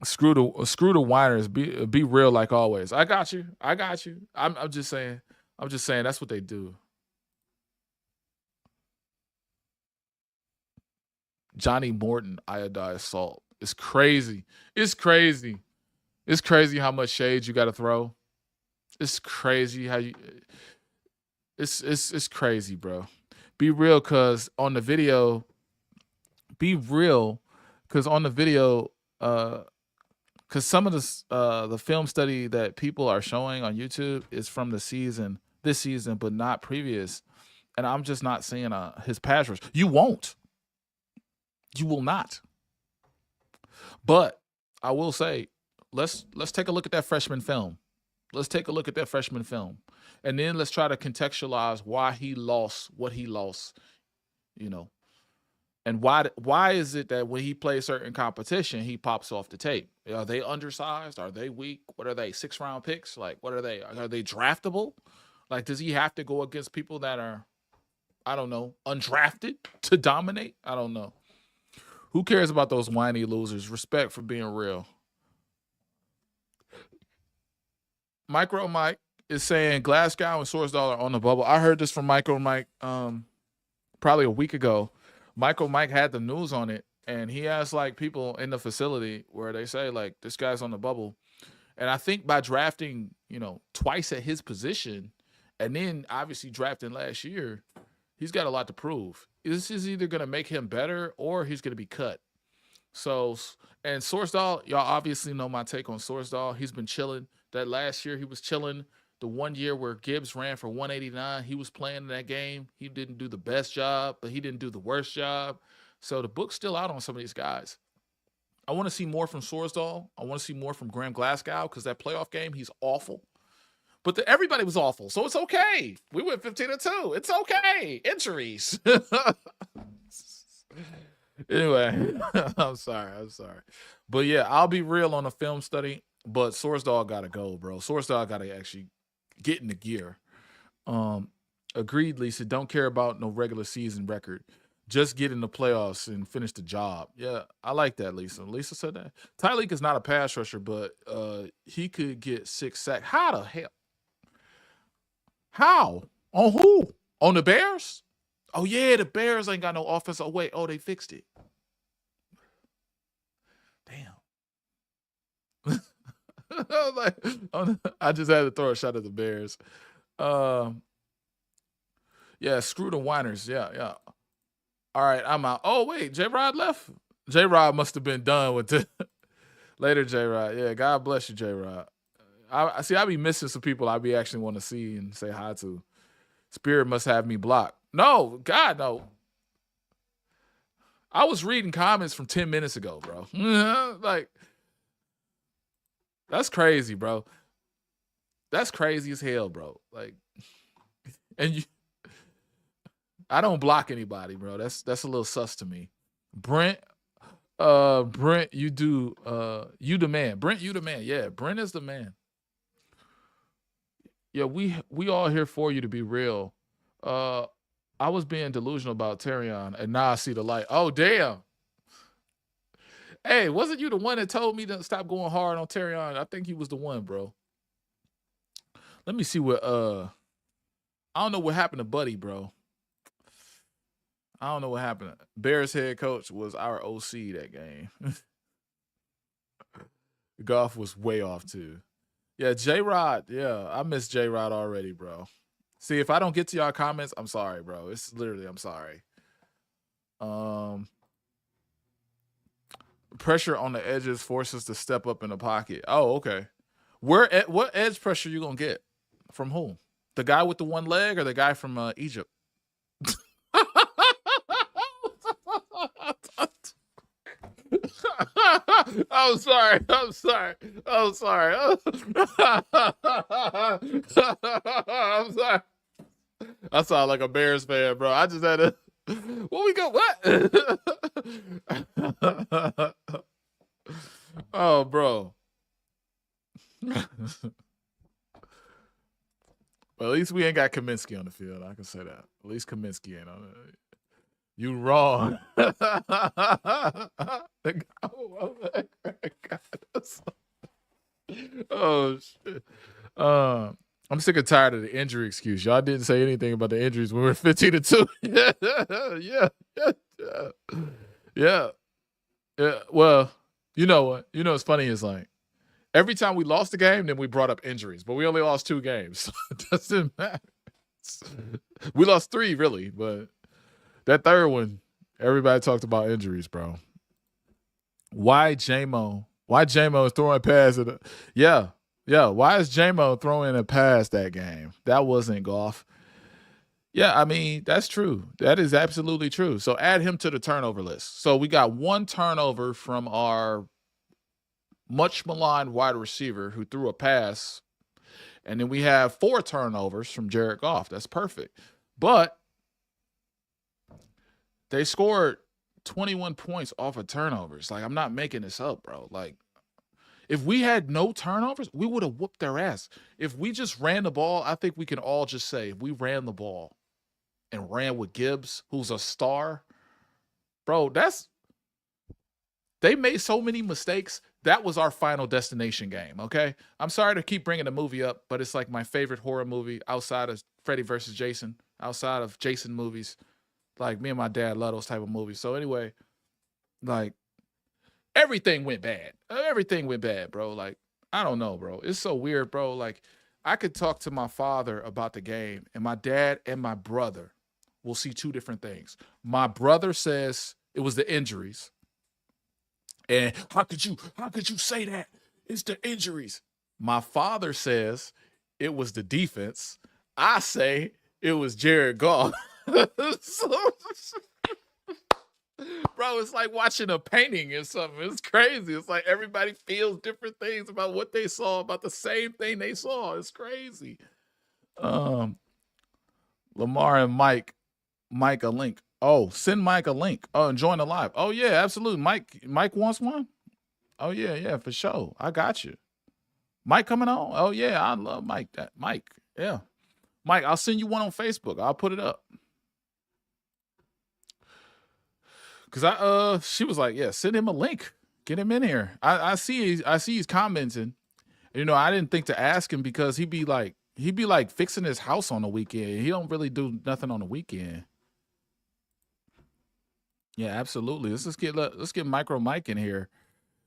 Screw the whiners. Be real like always. I got you. I'm just saying. That's what they do. Johnny Morton iodized salt. It's crazy. It's crazy how much shade you got to throw. It's crazy how you. It's crazy, bro. Be real, cause on the video. Be real, cause on the video. Because some of the film study that people are showing on YouTube is from this season, but not previous, and I'm just not seeing his pass rush. You won't. You will not. But I will say, let's take a look at that freshman film. Let's take a look at that freshman film, and then let's try to contextualize why he lost what he lost. You know, and why is it that when he plays certain competition, he pops off the tape? Are they undersized? Are they weak? What are they? 6th-round picks? Like, what are they? Are they draftable? Like, does he have to go against people that are, I don't know, undrafted to dominate? I don't know. Who cares about those whiny losers? Respect for being real. Micro Mike is saying Glasgow and Sourcedal are on the bubble. I heard this from Micro Mike probably a week ago. Michael Mike had the news on it, and he has like people in the facility where they say like this guy's on the bubble. And I think by drafting, twice at his position, and then obviously drafting last year, he's got a lot to prove. This is either going to make him better or he's going to be cut. So, and Sourcedal, y'all obviously know my take on Sourcedal. He's been chilling. That last year he was chilling. The one year where Gibbs ran for 189, he was playing in that game. He didn't do the best job, but he didn't do the worst job. So the book's still out on some of these guys. I want to see more from Sourcedal. I want to see more from Graham Glasgow because that playoff game, he's awful. But everybody was awful, so it's okay. We went 15-2. It's okay. Injuries. Anyway, I'm sorry. But yeah, I'll be real on the film study, but Sourcedal got to go, bro. Sourcedal got to actually get in the gear. Agreed, Lisa. Don't care about no regular season record. Just get in the playoffs and finish the job. Yeah, I like that, Lisa. Lisa said that. Tyreek is not a pass rusher, but he could get 6 sacks. How the hell? How? On who? On the Bears? Oh, yeah, the Bears ain't got no offense. Oh, wait. Oh, they fixed it. Damn. I just had to throw a shot at the Bears. Yeah, screw the whiners. Yeah. All right, I'm out. Oh, wait, J-Rod left? J-Rod must have been done with it. Later, J-Rod. Yeah, God bless you, J-Rod. I see. I be missing some people I be actually want to see and say hi to. Spirit must have me blocked. No, God, no. I was reading comments from 10 minutes ago, bro. Like, that's crazy, bro. That's crazy as hell, bro. Like, and I don't block anybody, bro. That's a little sus to me. Brent, you do, you the man. Brent, you the man. Yeah, Brent is the man. Yeah, we all here for you, to be real. I was being delusional about Terrion, and now I see the light. Oh, damn. Hey, wasn't you the one that told me to stop going hard on Terrion? I think he was the one, bro. Let me see what I don't know what happened to Buddy, bro. I don't know what happened. Bears head coach was our OC that game. Goff was way off too. Yeah, J-Rod. Yeah, I miss J-Rod already, bro. See, if I don't get to y'all comments, I'm sorry, bro. It's literally, I'm sorry. Pressure on the edges forces to step up in the pocket. Oh, okay. What edge pressure you gonna get? From whom? The guy with the one leg or the guy from Egypt? I'm sorry. I'm sorry. I sound like a Bears fan, bro. I just had to. What we got? What? Oh, bro. But at least we ain't got Kaminsky on the field. I can say that. At least Kaminsky ain't on it. You wrong. Oh shit. I'm sick and tired of the injury excuse. Y'all didn't say anything about the injuries when we were 15-2. Yeah. Yeah. Yeah. Well, you know what? You know what's funny is like every time we lost the game, then we brought up injuries, but we only lost 2 games. So it doesn't matter. We lost 3 really, but that third one, everybody talked about injuries, bro. Why JMO? Why JMO is throwing pass at yeah. Why is JMO throwing a pass that game? That wasn't golf. Yeah, I mean, that's true. That is absolutely true. So add him to the turnover list. So we got 1 turnover from our much maligned wide receiver who threw a pass. And then we have 4 turnovers from Jared Goff. That's perfect. But they scored 21 points off of turnovers. Like, I'm not making this up, bro. Like, if we had no turnovers, we would have whooped their ass. If we just ran the ball, I think we can all just say if we ran the ball and ran with Gibbs, who's a star, bro, they made so many mistakes. That was our final destination game, okay? I'm sorry to keep bringing the movie up, but it's like my favorite horror movie outside of Freddy versus Jason, outside of Jason movies. Like, me and my dad love those type of movies. So anyway, like, everything went bad. Everything went bad, bro. Like, I don't know, bro. It's so weird, bro. Like, I could talk to my father about the game, and my dad and my brother will see 2 different things. My brother says it was the injuries. And how could you say that? It's the injuries. My father says it was the defense. I say it was Jared Goff. Bro, it's like watching a painting or something. It's crazy. It's like everybody feels different things about what they saw, about the same thing they saw. It's crazy. Lamar and Mike a link. Oh, send Mike a link. Oh, and join the live. Oh yeah, absolutely. Mike wants one. Oh yeah, for sure. I got you. Mike coming on. Oh yeah, I love Mike. Mike, yeah. Mike, I'll send you one on Facebook. I'll put it up. Cause she was like, yeah, send him a link. Get him in here. I see he's commenting. You know, I didn't think to ask him because he'd be like fixing his house on the weekend. He don't really do nothing on the weekend. Yeah, absolutely. Let's get Micro Mike in here.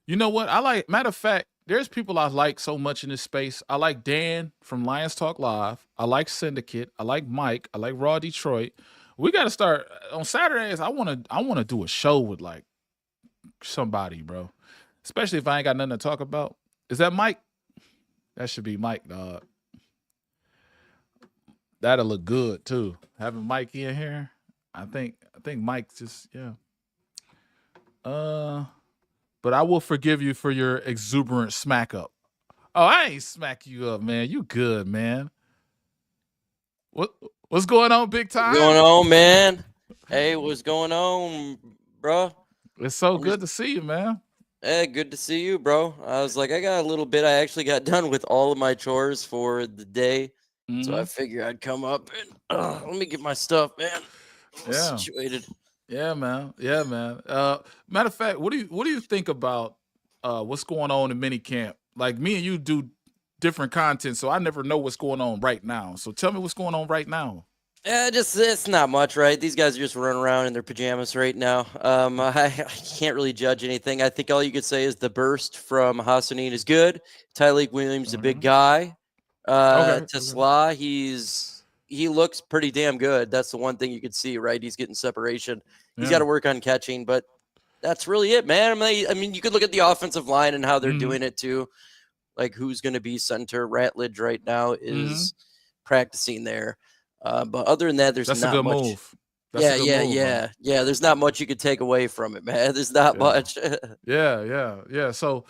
You know what? Matter of fact, there's people I like so much in this space. I like Dan from Lions Talk Live. I like Syndicate. I like Mike. I like Raw Detroit. We got to start on Saturdays. I want to do a show with like somebody, bro. Especially if I ain't got nothing to talk about. Is that Mike? That should be Mike, dog. That'll look good too. Having Mike in here. I think Mike just, yeah. But I will forgive you for your exuberant smack up. Oh, I ain't smack you up, man. You good, man. What's going on, big time? What's going on, man? Hey, what's going on, bro? It's so good to see you, man. Hey, good to see you, bro. I was like, I got a little bit. I actually got done with all of my chores for the day. So I figured I'd come up and let me get my stuff, man. Situated. Yeah, man. Yeah, man. Matter of fact, what do you think about what's going on in minicamp? Like, me and you do different content, so I never know what's going on right now. So tell me what's going on right now. Yeah, it's not much, right? These guys are just running around in their pajamas right now. I can't really judge anything. I think all you could say is the burst from Hassanin is good. Tyleek Williams, a big guy. Tesla, he looks pretty damn good. That's the one thing you could see, right? He's getting separation. He's got to work on catching, but that's really it, man. I mean, you could look at the offensive line and how they're doing it too. Like, who's going to be center? Ratledge right now is practicing there. But other than that, there's not much. That's a good move. Yeah. There's not much you could take away from it, man. There's not much. Yeah. So,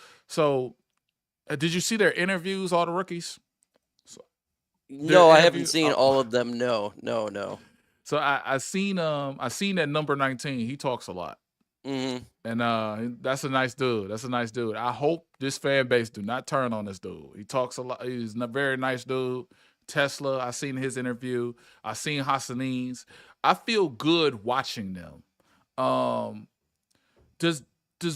did you see their interviews, all the rookies? No, I haven't seen all of them. No. So I seen that number 19. He talks a lot. And that's a nice dude. I hope this fan base do not turn on this dude. He talks a lot. He's a very nice dude. Tesla, I seen his interview. I seen Hassanin's. I feel good watching them. Does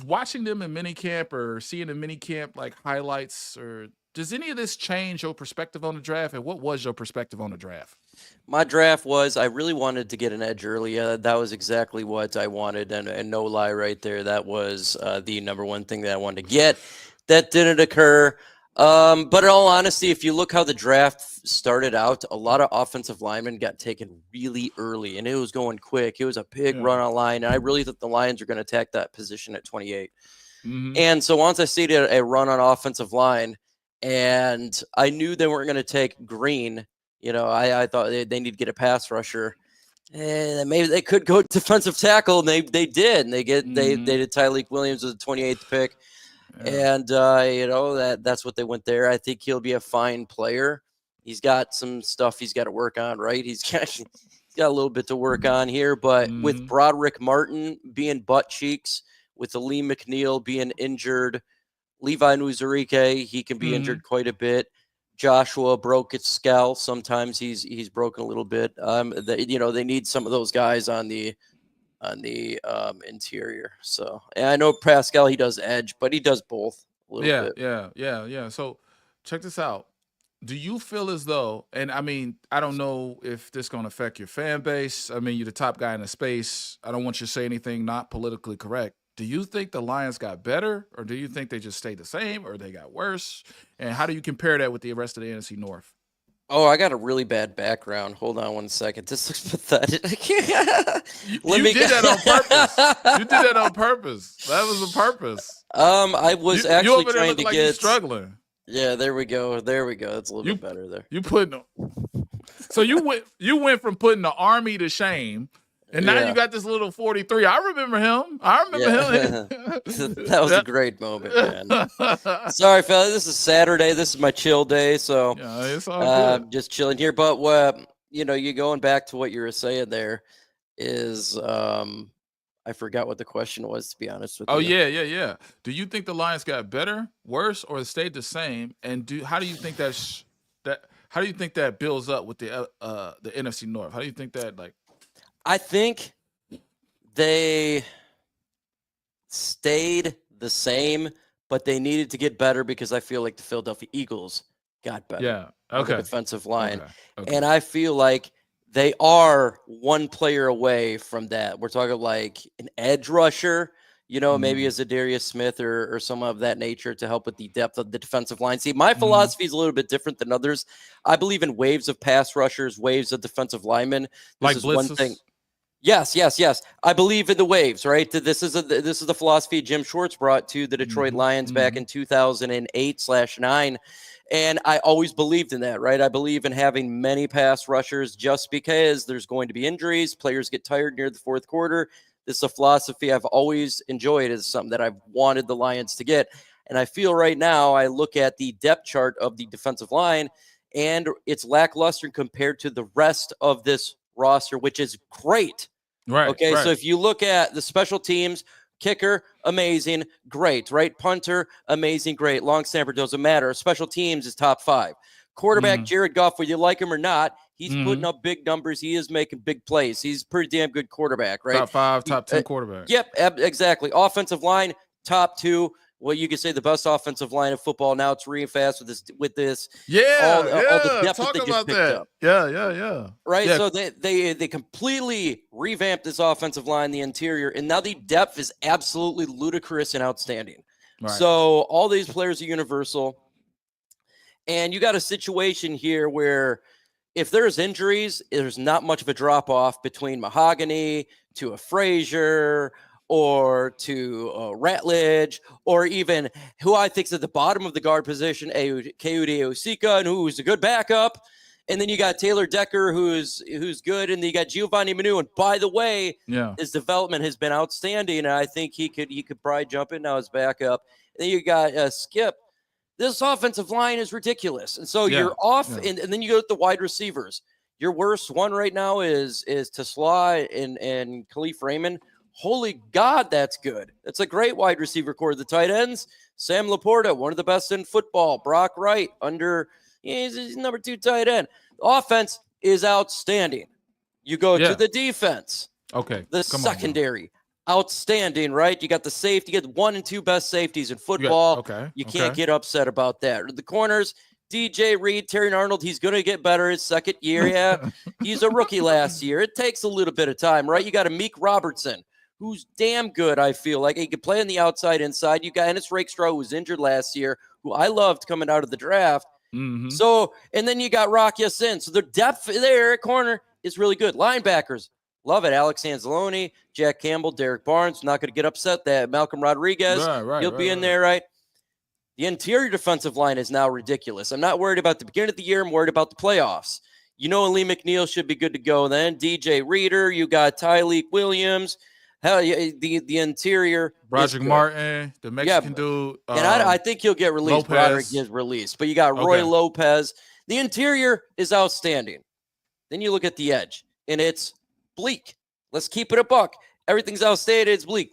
watching them in minicamp or seeing in minicamp like highlights, or does any of this change your perspective on the draft? And what was your perspective on the draft? My draft was I really wanted to get an edge early. That was exactly what I wanted, and no lie, right there, that was the number one thing that I wanted to get. That didn't occur. But in all honesty, if you look how the draft started out, a lot of offensive linemen got taken really early, and it was going quick. It was a big run on line, and I really thought the Lions were going to attack that position at 28. And so once I see a run on offensive line, and I knew they weren't going to take Green, I thought they need to get a pass rusher. And maybe they could go defensive tackle, and they did. And they did Tyleik Williams with the 28th pick. And that's what they went there. I think he'll be a fine player. He's got some stuff he's got to work on, right? He's got a little bit to work on here, but with Broderick Martin being butt cheeks, with Lee McNeil being injured, Levi Nuzurike, he can be injured quite a bit. Joshua broke his skull. Sometimes he's broken a little bit. They need some of those guys on the interior. So, and I know Pascal, he does edge, but he does both a little bit. Yeah. So check this out. Do you feel as though, and I mean, I don't know if this is going to affect your fan base. I mean, you're the top guy in the space. I don't want you to say anything not politically correct. Do you think the Lions got better, or do you think they just stayed the same, or they got worse? And how do you compare that with the rest of the NFC North? Oh, I got a really bad background. Hold on one second. This looks pathetic. You did that on purpose. You did that on purpose. That was a purpose. I was actually trying to get struggling. Yeah, there we go. That's a little bit better there. So you went from putting the Army to shame, and now you got this little 43. I remember him. Him. That was a great moment, man. Sorry, fella. This is Saturday. This is my chill day, so it's all good. Just chilling here. But you going back to what you were saying there is I forgot what the question was, to be honest with you. Oh yeah. Do you think the Lions got better, worse, or stayed the same? And how do you think how do you think that builds up with the NFC North? How do you think that I think they stayed the same, but they needed to get better because I feel like the Philadelphia Eagles got better. Yeah. On the defensive line. Okay. And I feel like they are one player away from that. We're talking like an edge rusher, maybe a Zadarius Smith or some of that nature to help with the depth of the defensive line. See, my philosophy is a little bit different than others. I believe in waves of pass rushers, waves of defensive linemen. This is one thing. Yes. I believe in the waves, right? This is the philosophy Jim Schwartz brought to the Detroit Lions back in 2008/9. And I always believed in that, right? I believe in having many pass rushers just because there's going to be injuries. Players get tired near the fourth quarter. This is a philosophy I've always enjoyed. It's something that I've wanted the Lions to get. And I feel right now, I look at the depth chart of the defensive line, and it's lackluster compared to the rest of this roster, which is great. Right. Okay, so if you look at the special teams, kicker, amazing, great, right? Punter, amazing, great. Long snapper, doesn't matter. Special teams is top 5. Quarterback, Jared Goff, whether you like him or not, he's putting up big numbers. He is making big plays. He's a pretty damn good quarterback, right? Top 5, top 10 quarterback. Yep, exactly. Offensive line, top 2. Well, you could say the best offensive line of football. Now it's really fast with this. All the depth talk that they just about picked that. up. Yeah. Right. Yeah. So they completely revamped this offensive line, the interior, and now the depth is absolutely ludicrous and outstanding. Right. So all these players are universal. And you got a situation here where if there's injuries, there's not much of a drop off between Mahogany to a Frazier or to Ratledge, or even who I think is at the bottom of the guard position, Kayode Osika, and who's a good backup. And then you got Taylor Decker, who's good, and then you got Giovanni Manu. And by the way, his development has been outstanding, and I think he could probably jump in now as backup. And then you got Skip. This offensive line is ridiculous, and so you're off, and then you go to the wide receivers. Your worst one right now is Tesla and Khalif Raymond. Holy God, that's good. That's a great wide receiver core. The tight ends, Sam Laporta, one of the best in football. Brock Wright, he's number 2 tight end. The offense is outstanding. You go to the defense. Okay. The secondary, outstanding, right? You got the safety, you get 1 and 2 best safeties in You football. got, You can't get upset about that. The corners, DJ Reed, Terry Arnold, he's going to get better his second year. Yeah, he's a rookie last year. It takes a little bit of time, right? You got a Meek Robertson, who's damn good, I feel like. He could play on the outside, inside. You got Ennis Rakestraw, who was injured last year, who I loved coming out of the draft. So, and then you got Rock Ya-Sin. So the depth there at corner is really good. Linebackers, love it. Alex Anzalone, Jack Campbell, Derek Barnes. Not going to get upset that Malcolm Rodriguez, he'll be in there, right? The interior defensive line is now ridiculous. I'm not worried about the beginning of the year. I'm worried about the playoffs. You know, Lee McNeil should be good to go then. DJ Reader, you got Tyleek Williams. Hell, the interior. Broderick Martin, the Mexican dude. And I think he'll get released. Broderick gets released. But you got Roy Lopez. The interior is outstanding. Then you look at the edge, and it's bleak. Let's keep it a buck. Everything's outstanding. It's bleak.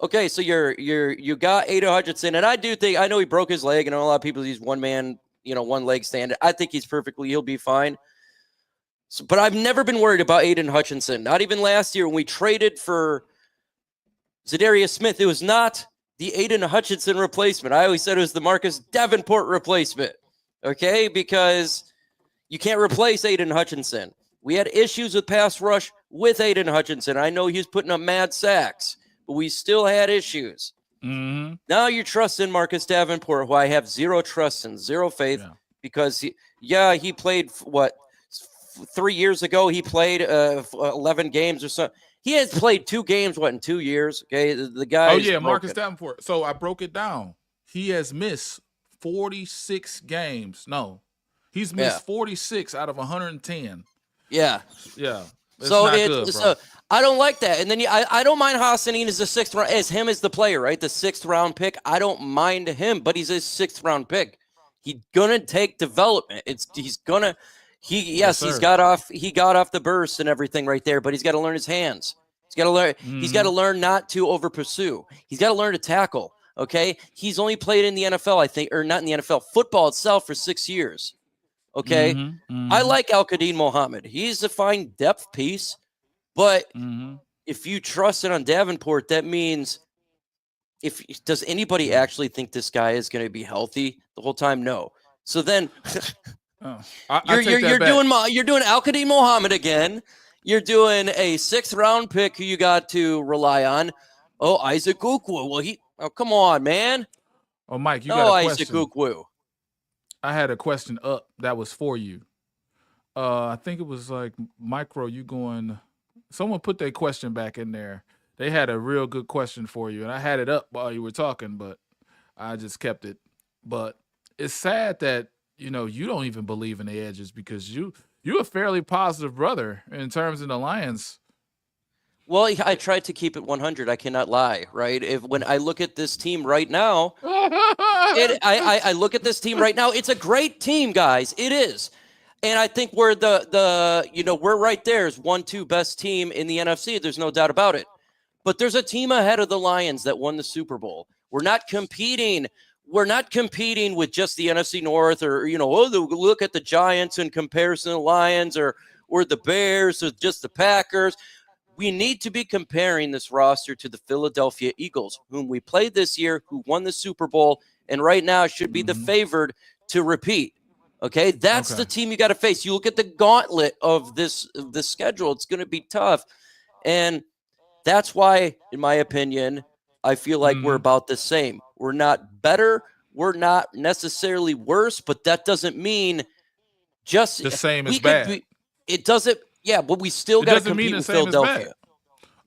Okay, so you got Aiden Hutchinson, and I do think, I know he broke his leg, and a lot of people use one man, one leg stand. I think he'll be fine. So, but I've never been worried about Aiden Hutchinson. Not even last year when we traded for Zadarius Smith. It was not the Aiden Hutchinson replacement. I always said it was the Marcus Davenport replacement. Okay, because you can't replace Aiden Hutchinson. We had issues with pass rush with Aiden Hutchinson. I know he was putting up mad sacks, but we still had issues. Now you're trusting Marcus Davenport, who I have zero trust in, zero faith, because he played 3 years ago. He played 11 games or so. He has played 2 games, in 2 years? Okay, the guy. Oh yeah, Marcus Davenport. So I broke it down. He has missed 46 games. No, he's missed 46 out of 110. Yeah. So it's good, I don't like that. And then I don't mind Hassanin as the 6th round, as him as the player, right? The 6th round pick. I don't mind him, but he's a 6th round pick. He's gonna take development. He got off the burst and everything right there, but he's got to learn his hands. He's got to learn. He's got to learn not to over pursue. He's got to learn to tackle. Okay, he's only played in the NFL, I think, or not in the NFL, football itself for 6 years. Okay, I like Al-Qadim Mohammed. He's a fine depth piece, but if you trust it on Davenport, that means does anybody actually think this guy is going to be healthy the whole time? No. So then you're doing Al-Qadim Mohammed again. You're doing a 6th round pick who you got to rely on. Oh, Isaac Ukwu. Well, come on, man. Oh, Mike, you got a question. Isaac Ukwu. I had a question up that was for you. I think it was like Micro, someone put their question back in there. They had a real good question for you, and I had it up while you were talking, but I just kept it. But it's sad that, you don't even believe in the edges, because you're a fairly positive brother in terms of the Lions. Well, I tried to keep it 100. I cannot lie, right? When I look at this team right now, I look at this team right now. It's a great team, guys. It is, and I think we're we're right there as 1-2 best team in the NFC. There's no doubt about it. But there's a team ahead of the Lions that won the Super Bowl. We're not competing with just the NFC North, or look at the Giants in comparison to the Lions, or the Bears, or just the Packers. We need to be comparing this roster to the Philadelphia Eagles, whom we played this year, who won the Super Bowl, and right now should be the favored to repeat. Okay, that's the team you got to face. You look at the gauntlet of the schedule; it's going to be tough, and that's why, in my opinion, I feel like we're about the same. We're not better. We're not necessarily worse, but that doesn't mean just the same as bad. It doesn't. Yeah, but we still got to compete with Philadelphia.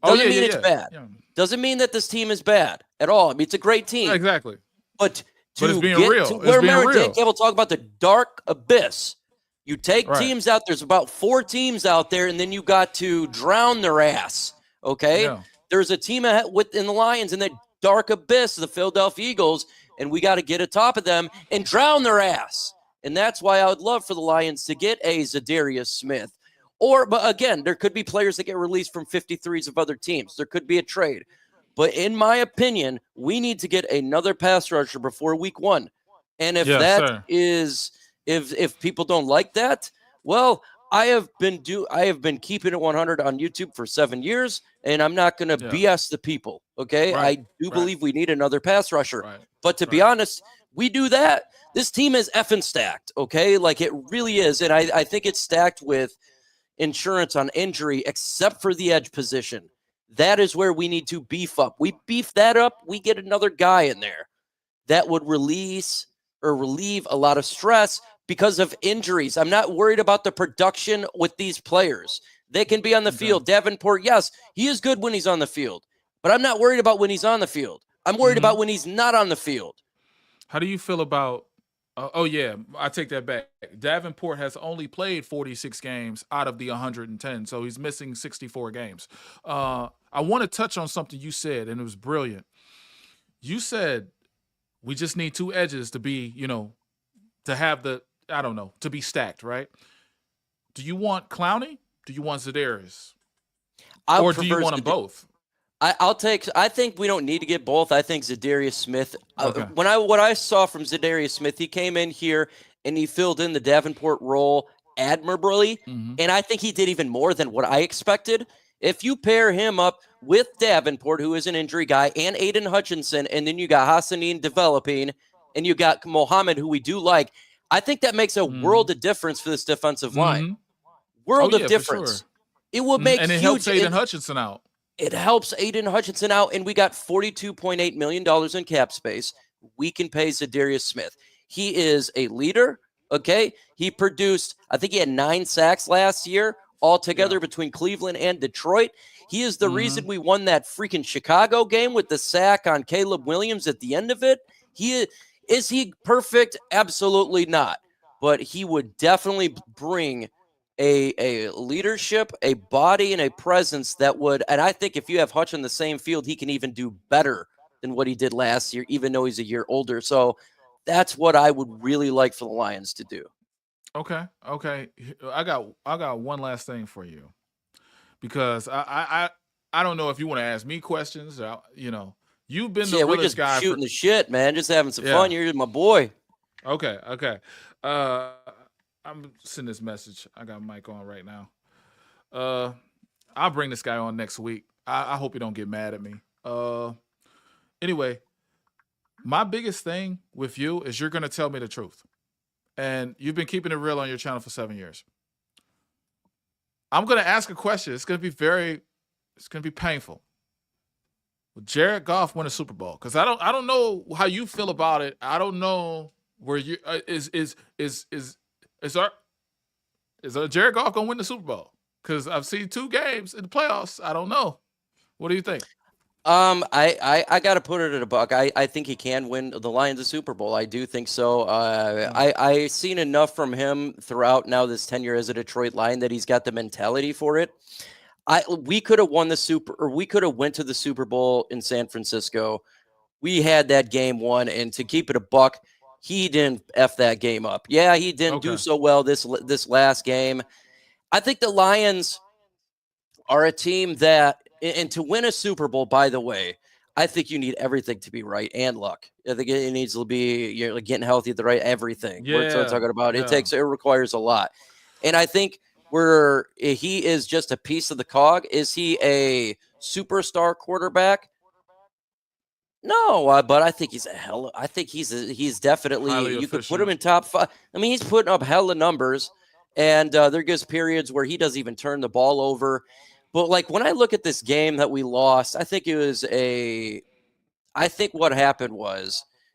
Doesn't mean it's bad. Yeah. Doesn't mean that this team is bad at all. I mean, it's a great team. Exactly. But it's being real. Where Dan Campbell talk about the dark abyss. You take teams out. There's about 4 teams out there, and then you got to drown their ass. Okay? Yeah. There's a team within the Lions in that dark abyss, the Philadelphia Eagles, and we got to get atop of them and drown their ass. And that's why I would love for the Lions to get a Zadarius Smith. But again, there could be players that get released from 53s of other teams. There could be a trade. But in my opinion, we need to get another pass rusher before week 1. And if if people don't like that, well, I have been keeping it 100 on YouTube for 7 years. and I'm not going to BS the people. Okay. Right. I do believe we need another pass rusher. Right. But to be honest, we do that. This team is effing stacked. Okay. Like it really is. And I think it's stacked with insurance on injury, except for the edge position. That is where we need to beef up. We beef that up. We get another guy in there that would relieve a lot of stress because of injuries. I'm not worried about the production with these players. They can be on the field. Davenport, yes, he is good when he's on the field, but I'm not worried about when he's on the field. I'm worried about when he's not on the field. How do you feel about oh, yeah, I take that back. Davenport has only played 46 games out of the 110, so he's missing 64 games. I want to touch on something you said, and it was brilliant. You said we just need two edges to be, to have to be stacked, right? Do you want Clowney? Do you want Za'Darius? Or do you want them both? I think we don't need to get both. I think Za'Darius Smith. Okay. What I saw from Za'Darius Smith, he came in here and he filled in the Davenport role admirably, and I think he did even more than what I expected. If you pair him up with Davenport, who is an injury guy, and Aiden Hutchinson, and then you got Hassanin developing, and you got Mohammed, who we do like, I think that makes a world of difference for this defensive line. World of difference. Sure. It will make and it helps Aiden Hutchinson out. It helps Aiden Hutchinson out, and we got $42.8 million in cap space. We can pay Za'Darius Smith. He is a leader, okay? He produced, I think he had 9 sacks last year altogether between Cleveland and Detroit. He is the reason we won that freaking Chicago game with the sack on Caleb Williams at the end of it. Is he perfect? Absolutely not. But he would definitely bring a leadership, a body, and a presence that would, and I think if you have Hutch on the same field, he can even do better than what he did last year, even though he's a year older. So that's what I would really like for the Lions to do. Okay. I got one last thing for you, because I don't know if you want to ask me questions. You've been the we're just guy shooting the shit, man. Just having some fun. You're my boy. Okay. I'm sending this message. I got Mike on right now. I'll bring this guy on next week. I hope you don't get mad at me. Anyway, my biggest thing with you is you're going to tell me the truth. And you've been keeping it real on your channel for 7 years. I'm going to ask a question. It's going to be painful. Will Jared Goff win a Super Bowl? Because I don't know how you feel about it. I don't know where you is Jared Goff gonna win the Super Bowl? Because I've seen 2 games in the playoffs. I don't know. What do you think? I got to put it at a buck. I think he can win the Lions a Super Bowl. I do think so. I seen enough from him throughout now this tenure as a Detroit Lion that he's got the mentality for it. We could have won we could have went to the Super Bowl in San Francisco. We had that game won, and to keep it a buck, he didn't F that game up. Yeah, he didn't do so well this last game. I think the Lions are a team that, and to win a Super Bowl, by the way, I think you need everything to be right and luck. I think it needs to be, you're like getting healthy at the right, everything. Yeah. We're talking about it requires a lot. And I think he is just a piece of the cog. Is he a superstar quarterback? No, but I think he's he's definitely, highly you efficient. could put him in top 5. I mean, he's putting up hella numbers, and there goes periods where he doesn't even turn the ball over. But like when I look at this game that we lost, I think what happened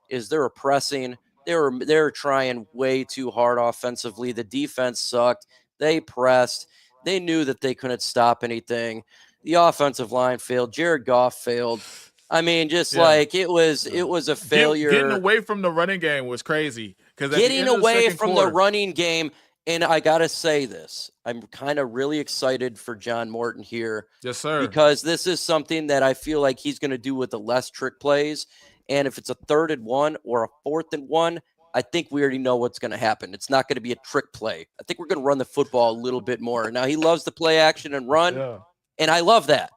is they were pressing, they were trying way too hard offensively. The defense sucked. They pressed. They knew that they couldn't stop anything. The offensive line failed. Jared Goff failed. I mean, it was a failure. Getting away from the running game was crazy. Getting away from the running game, and I gotta say this, I'm kind of really excited for John Morton here. Yes, sir. Because this is something that I feel like he's going to do with the less trick plays. And if it's a 3rd and 1 or a 4th and 1, I think we already know what's going to happen. It's not going to be a trick play. I think we're going to run the football a little bit more. Now, he loves to play action and run, and I love that.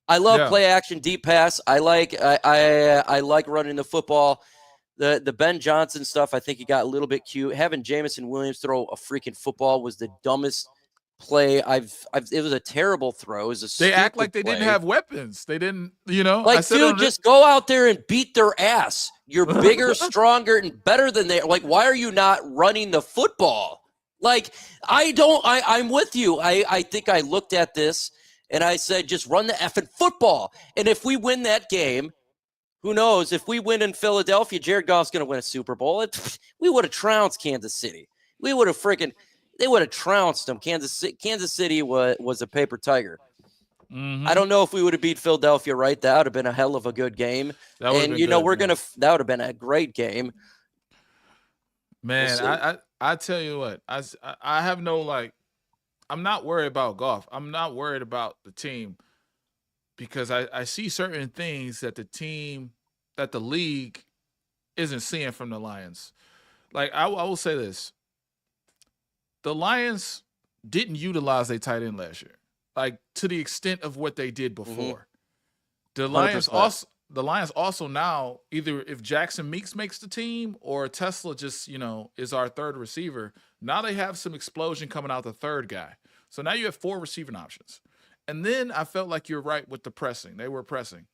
I love play action, deep pass. I like running the football. The Ben Johnson stuff, I think he got a little bit cute. Having Jamison Williams throw a freaking football was the dumbest play. It was a terrible throw. It was a They stupid act like they play. didn't have weapons. They didn't, you know. Like, I said dude, just go out there and beat their ass. You're bigger, stronger, and better than they. Like, why are you not running the football? Like, I'm with you. I think I looked at this and I said, just run the effing football. And if we win that game, who knows? If we win in Philadelphia, Jared Goff's going to win a Super Bowl. We would have trounced Kansas City. They would have trounced them. Kansas City was a paper tiger. Mm-hmm. I don't know if we would have beat Philadelphia right. That would have been a hell of a good game. And, you know, that would have been a great game. Man, I tell you what, I have no, like, I'm not worried about Goff. I'm not worried about the team because I see certain things that the league isn't seeing from the Lions. Like, I will say this. The Lions didn't utilize their tight end last year, like, to the extent of what they did before. The Lions 100%. also now, either if Jackson Meeks makes the team or Tesla just, you know, is our third receiver, now they have some explosion coming out the third guy. So now you have 4 receiving options. And then I felt like you're right with the pressing. They were pressing.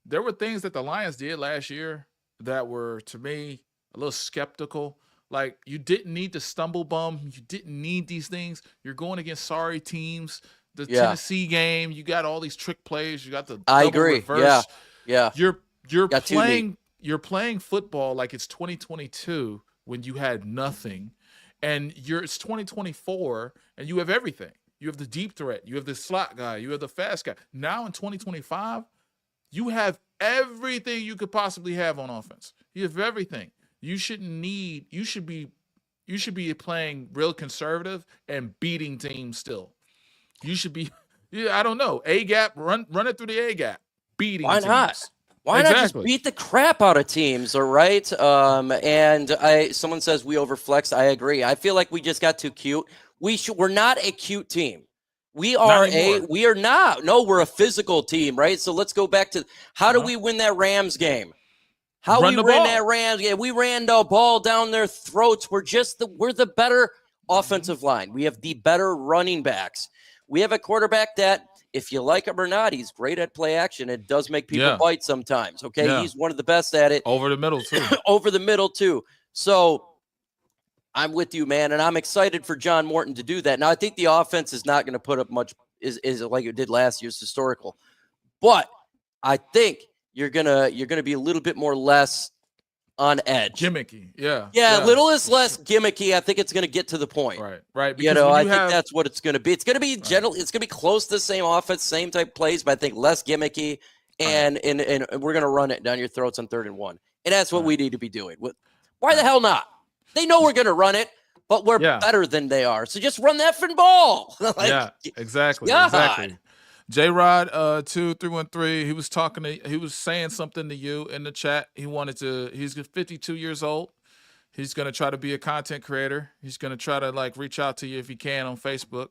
There were things that the Lions did last year that were, to me, a little skeptical. Like, you didn't need the stumble bum. You didn't need these things. You're going against sorry teams. The Tennessee game, you got all these trick plays. You got the double reverse. Yeah. You're playing football like it's 2022 when you had nothing, and it's 2024 and you have everything. You have the deep threat. You have the slot guy. You have the fast guy. Now in 2025, you have everything you could possibly have on offense. You have everything. You should be playing real conservative and beating teams still. You should be, I don't know, A gap, run it through the A gap, beating Why teams. not? Why not just beat the crap out of teams? All right. Someone says we overflexed. I agree. I feel like we just got too cute. We're not a cute team. We are not. No, we're a physical team, right? So let's go back to how do we win that Rams game? How we ran that Rams game? We ran the ball down their throats. We're the better offensive line. We have the better running backs. We have a quarterback that, if you like him or not, he's great at play action. It does make people bite sometimes. Okay, he's one of the best at it. Over the middle too. So I'm with you, man, and I'm excited for John Morton to do that. Now I think the offense is not going to put up much is like it did last year's historical, but I think you're gonna be a little bit more less on edge. Gimmicky. Yeah. A little less gimmicky. I think it's going to get to the point. Right. You know, I think that's what it's going to be. It's going to be general. It's going to be close to the same offense, same type plays, but I think less gimmicky. And we're going to run it down your throats on 3rd and 1. And that's what we need to be doing. Why the hell not? They know we're going to run it, but we're better than they are. So just run the effing ball. Exactly. J-Rod 2313, he was saying something to you in the chat. He's 52 years old. He's going to try to be a content creator. He's going to try to, like, reach out to you if he can on Facebook.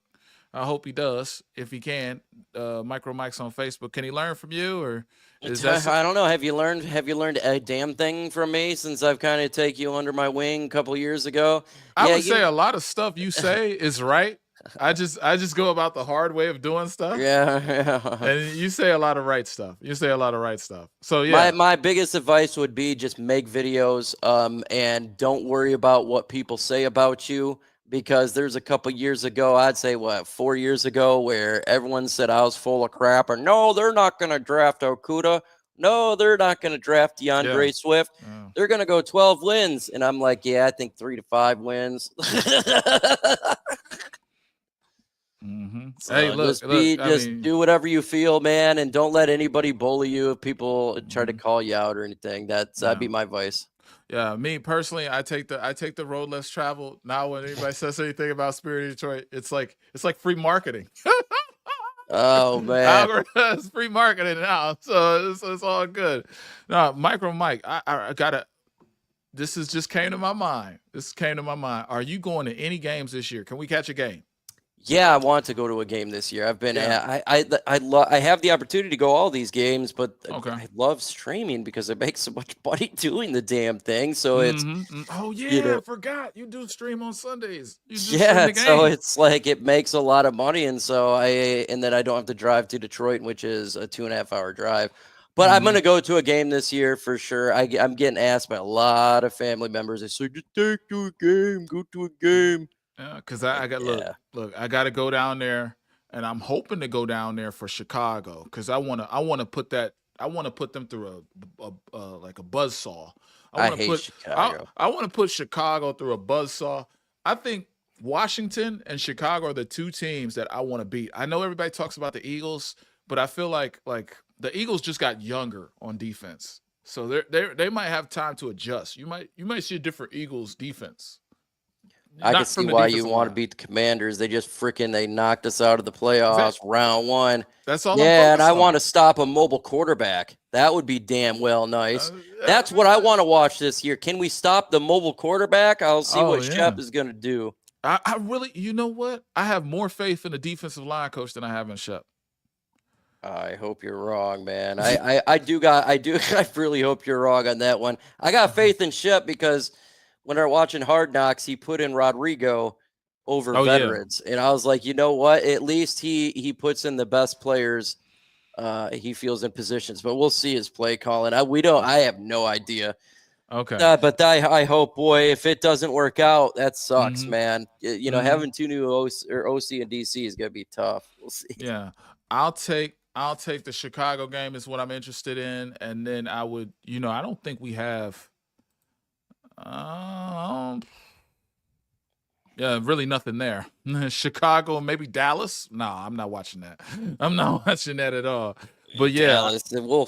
I hope he does if he can. Micro Mike's on Facebook. Can he learn from you, or is that? I don't know. Have you learned a damn thing from me since I've kind of taken you under my wing a couple years ago? I would say a lot of stuff you say is right. I just go about the hard way of doing stuff. Yeah. And you say a lot of right stuff. So my biggest advice would be just make videos, and don't worry about what people say about you, because there's a couple years ago, I'd say 4 years ago, where everyone said I was full of crap, or no, they're not going to draft Okuda. No, they're not going to draft DeAndre Swift. Yeah. They're going to go 12 wins. And I'm like, I think 3 to 5 wins. So hey, look, do whatever you feel, man, and don't let anybody bully you if people try to call you out or anything. That'd be my advice. Yeah, me personally, I take the road less traveled. Now, when anybody says anything about Spirit of Detroit, it's like free marketing. Oh man, it's free marketing now, so it's all good. Now, Micro Mike, I gotta. This just came to my mind. Are you going to any games this year? Can we catch a game? Yeah, I want to go to a game this year. I've been Yeah. I have the opportunity to go all these games, but Okay. I love streaming because it makes so much money doing the damn thing. So it's Oh you yeah, know I forgot you do stream on Sundays. You just stream yeah, the so game. it's like it makes a lot of money, and so and then I don't have to drive to Detroit, which is a 2.5 hour drive. But I'm gonna go to a game this year for sure. I'm getting asked by a lot of family members. They say, "Just take to a game, go to a game." Yeah, because Like, I got yeah, look, I got to go down there, and I'm hoping to go down there for Chicago because I wanna put them through a like a buzzsaw. I I want to hate put I Chicago. I want to put Chicago through a buzzsaw. I think Washington and Chicago are the two teams that I want to beat. I know everybody talks about the Eagles, but I feel like the Eagles just got younger on defense, so they might have time to adjust. You might see a different Eagles defense. I can Not see from the why you defensive want to line. beat the Commanders. They knocked us out of the playoffs Exactly. round one. That's all I'm Yeah, and I focused want on. to stop a mobile quarterback. That would be damn well nice. Uh, That's what I uh, want to watch this year. Can we stop the mobile quarterback? I'll see oh what Shep yeah. is going to do. I really, you know what? I have more faith in the defensive line coach than I have in Shep. I hope you're wrong, man. I really hope you're wrong on that one. I got faith in Shep because when I was watching Hard Knocks, he put in Rodrigo over Oh yeah. veterans, and I was like, you know what? At least he puts in the best players he feels in positions. But we'll see his play calling. I have no idea. Okay. But I hope, boy, if it doesn't work out, that sucks, Mm-hmm. man. Mm-hmm. Having two new OC and DC is gonna be tough. We'll see. Yeah. I'll take the Chicago game is what I'm interested in, and then I would, I don't think we have. Yeah, really nothing there. Chicago, maybe Dallas. No, I'm not watching that. I'm not watching that at all. But yeah, Dallas, yeah, we'll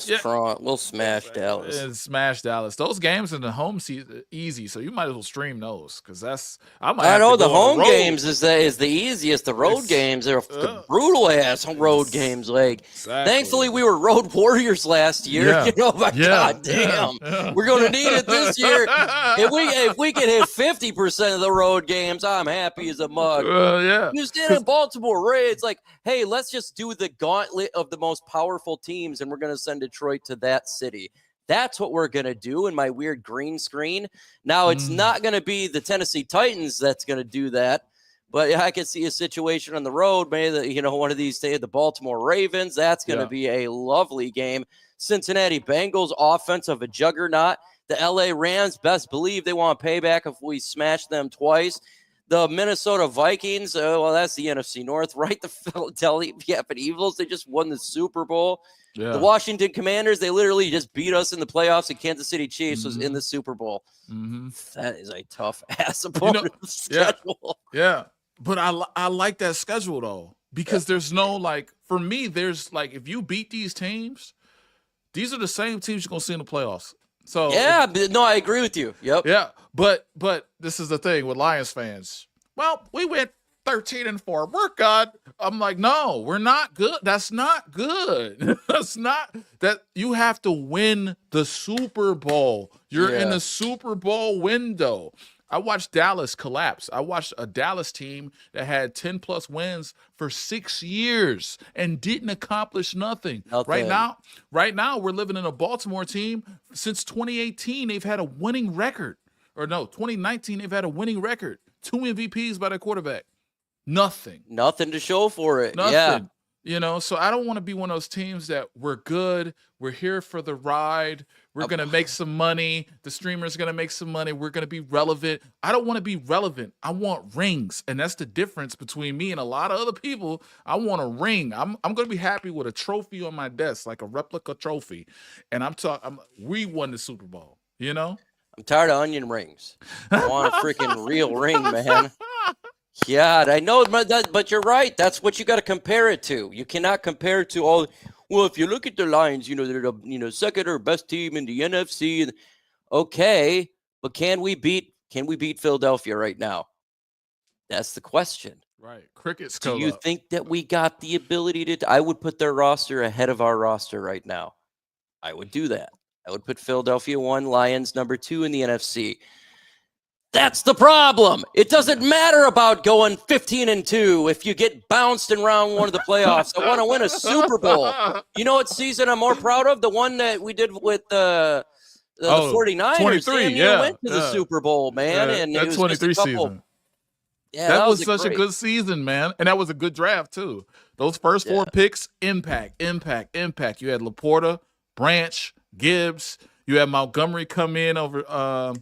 smash Dallas. smash Dallas. Those games in the home season easy, so you might as well stream those because I might I have to know the go on the home road. games is the easiest. The road It's, games are the uh, brutal ass road it's- games. Like, thankfully, exactly. we were road warriors last year. Yeah, But yeah, goddamn, yeah. we're gonna need it this year. If we can hit 50% of the road games, I'm happy as a mug. Yeah, You just did a Baltimore Raids. Like, hey, let's just do the gauntlet of the most powerful teams, and we're going to send Detroit to that city. That's what we're going to do in my weird green screen. Now, it's not going to be the Tennessee Titans that's going to do that, but I could see a situation on the road. Maybe, one of these days, the Baltimore Ravens. That's going to be a lovely game. Cincinnati Bengals, offensive a juggernaut. The LA Rams, best believe they want payback if we smash them twice. The Minnesota Vikings, that's the NFC North, right? The Philadelphia Eagles, they just won the Super Bowl. Yeah. The Washington Commanders, they literally just beat us in the playoffs, and Kansas City Chiefs was in the Super Bowl. That is a tough ass opponent schedule. Yeah. But I like that schedule though, because there's no for me, there's if you beat these teams, these are the same teams you're gonna see in the playoffs. So yeah, no, I agree with you. Yep. Yeah, but this is the thing with Lions fans. Well, we went 13-4. We're good. I'm like, no, we're not good. That's not good. That's not that you have to win the Super Bowl. You're in the Super Bowl window. I watched Dallas collapse. I watched a Dallas team that had 10 plus wins for 6 years and didn't accomplish nothing. Right now, we're living in a Baltimore team. Since 2018, they've had a winning record. Or no, 2019, they've had a winning record. 2 MVPs by their quarterback. Nothing to show for it. Nothing. Yeah. So I don't want to be one of those teams that we're good. We're here for the ride. We're going to make some money. The streamer's going to make some money. We're going to be relevant. I don't want to be relevant. I want rings. And that's the difference between me and a lot of other people. I want a ring. I'm going to be happy with a trophy on my desk, like a replica trophy. And we won the Super Bowl, I'm tired of onion rings. I want a freaking real ring, man. Yeah, I know, but you're right. That's what you got to compare it to. You cannot compare it to all. Well, if you look at the Lions, they're the second or best team in the NFC. Okay, but can we beat Philadelphia right now? That's the question. Right. Crickets. Do you think that we got the ability to? I would put their roster ahead of our roster right now. I would do that. I would put Philadelphia 1, Lions number 2 in the NFC. That's the problem. It doesn't matter about going 15-2 if you get bounced in round one of the playoffs. I want to win a Super Bowl. You know what season I'm more proud of? The one that we did with the 49ers. 23, Damn, went to the Super Bowl, man. And that it was 23 just a couple. season. Yeah, that was such a good season, man. And that was a good draft, too. Those first 4 picks, impact. You had Laporta, Branch, Gibbs. You had Montgomery come in over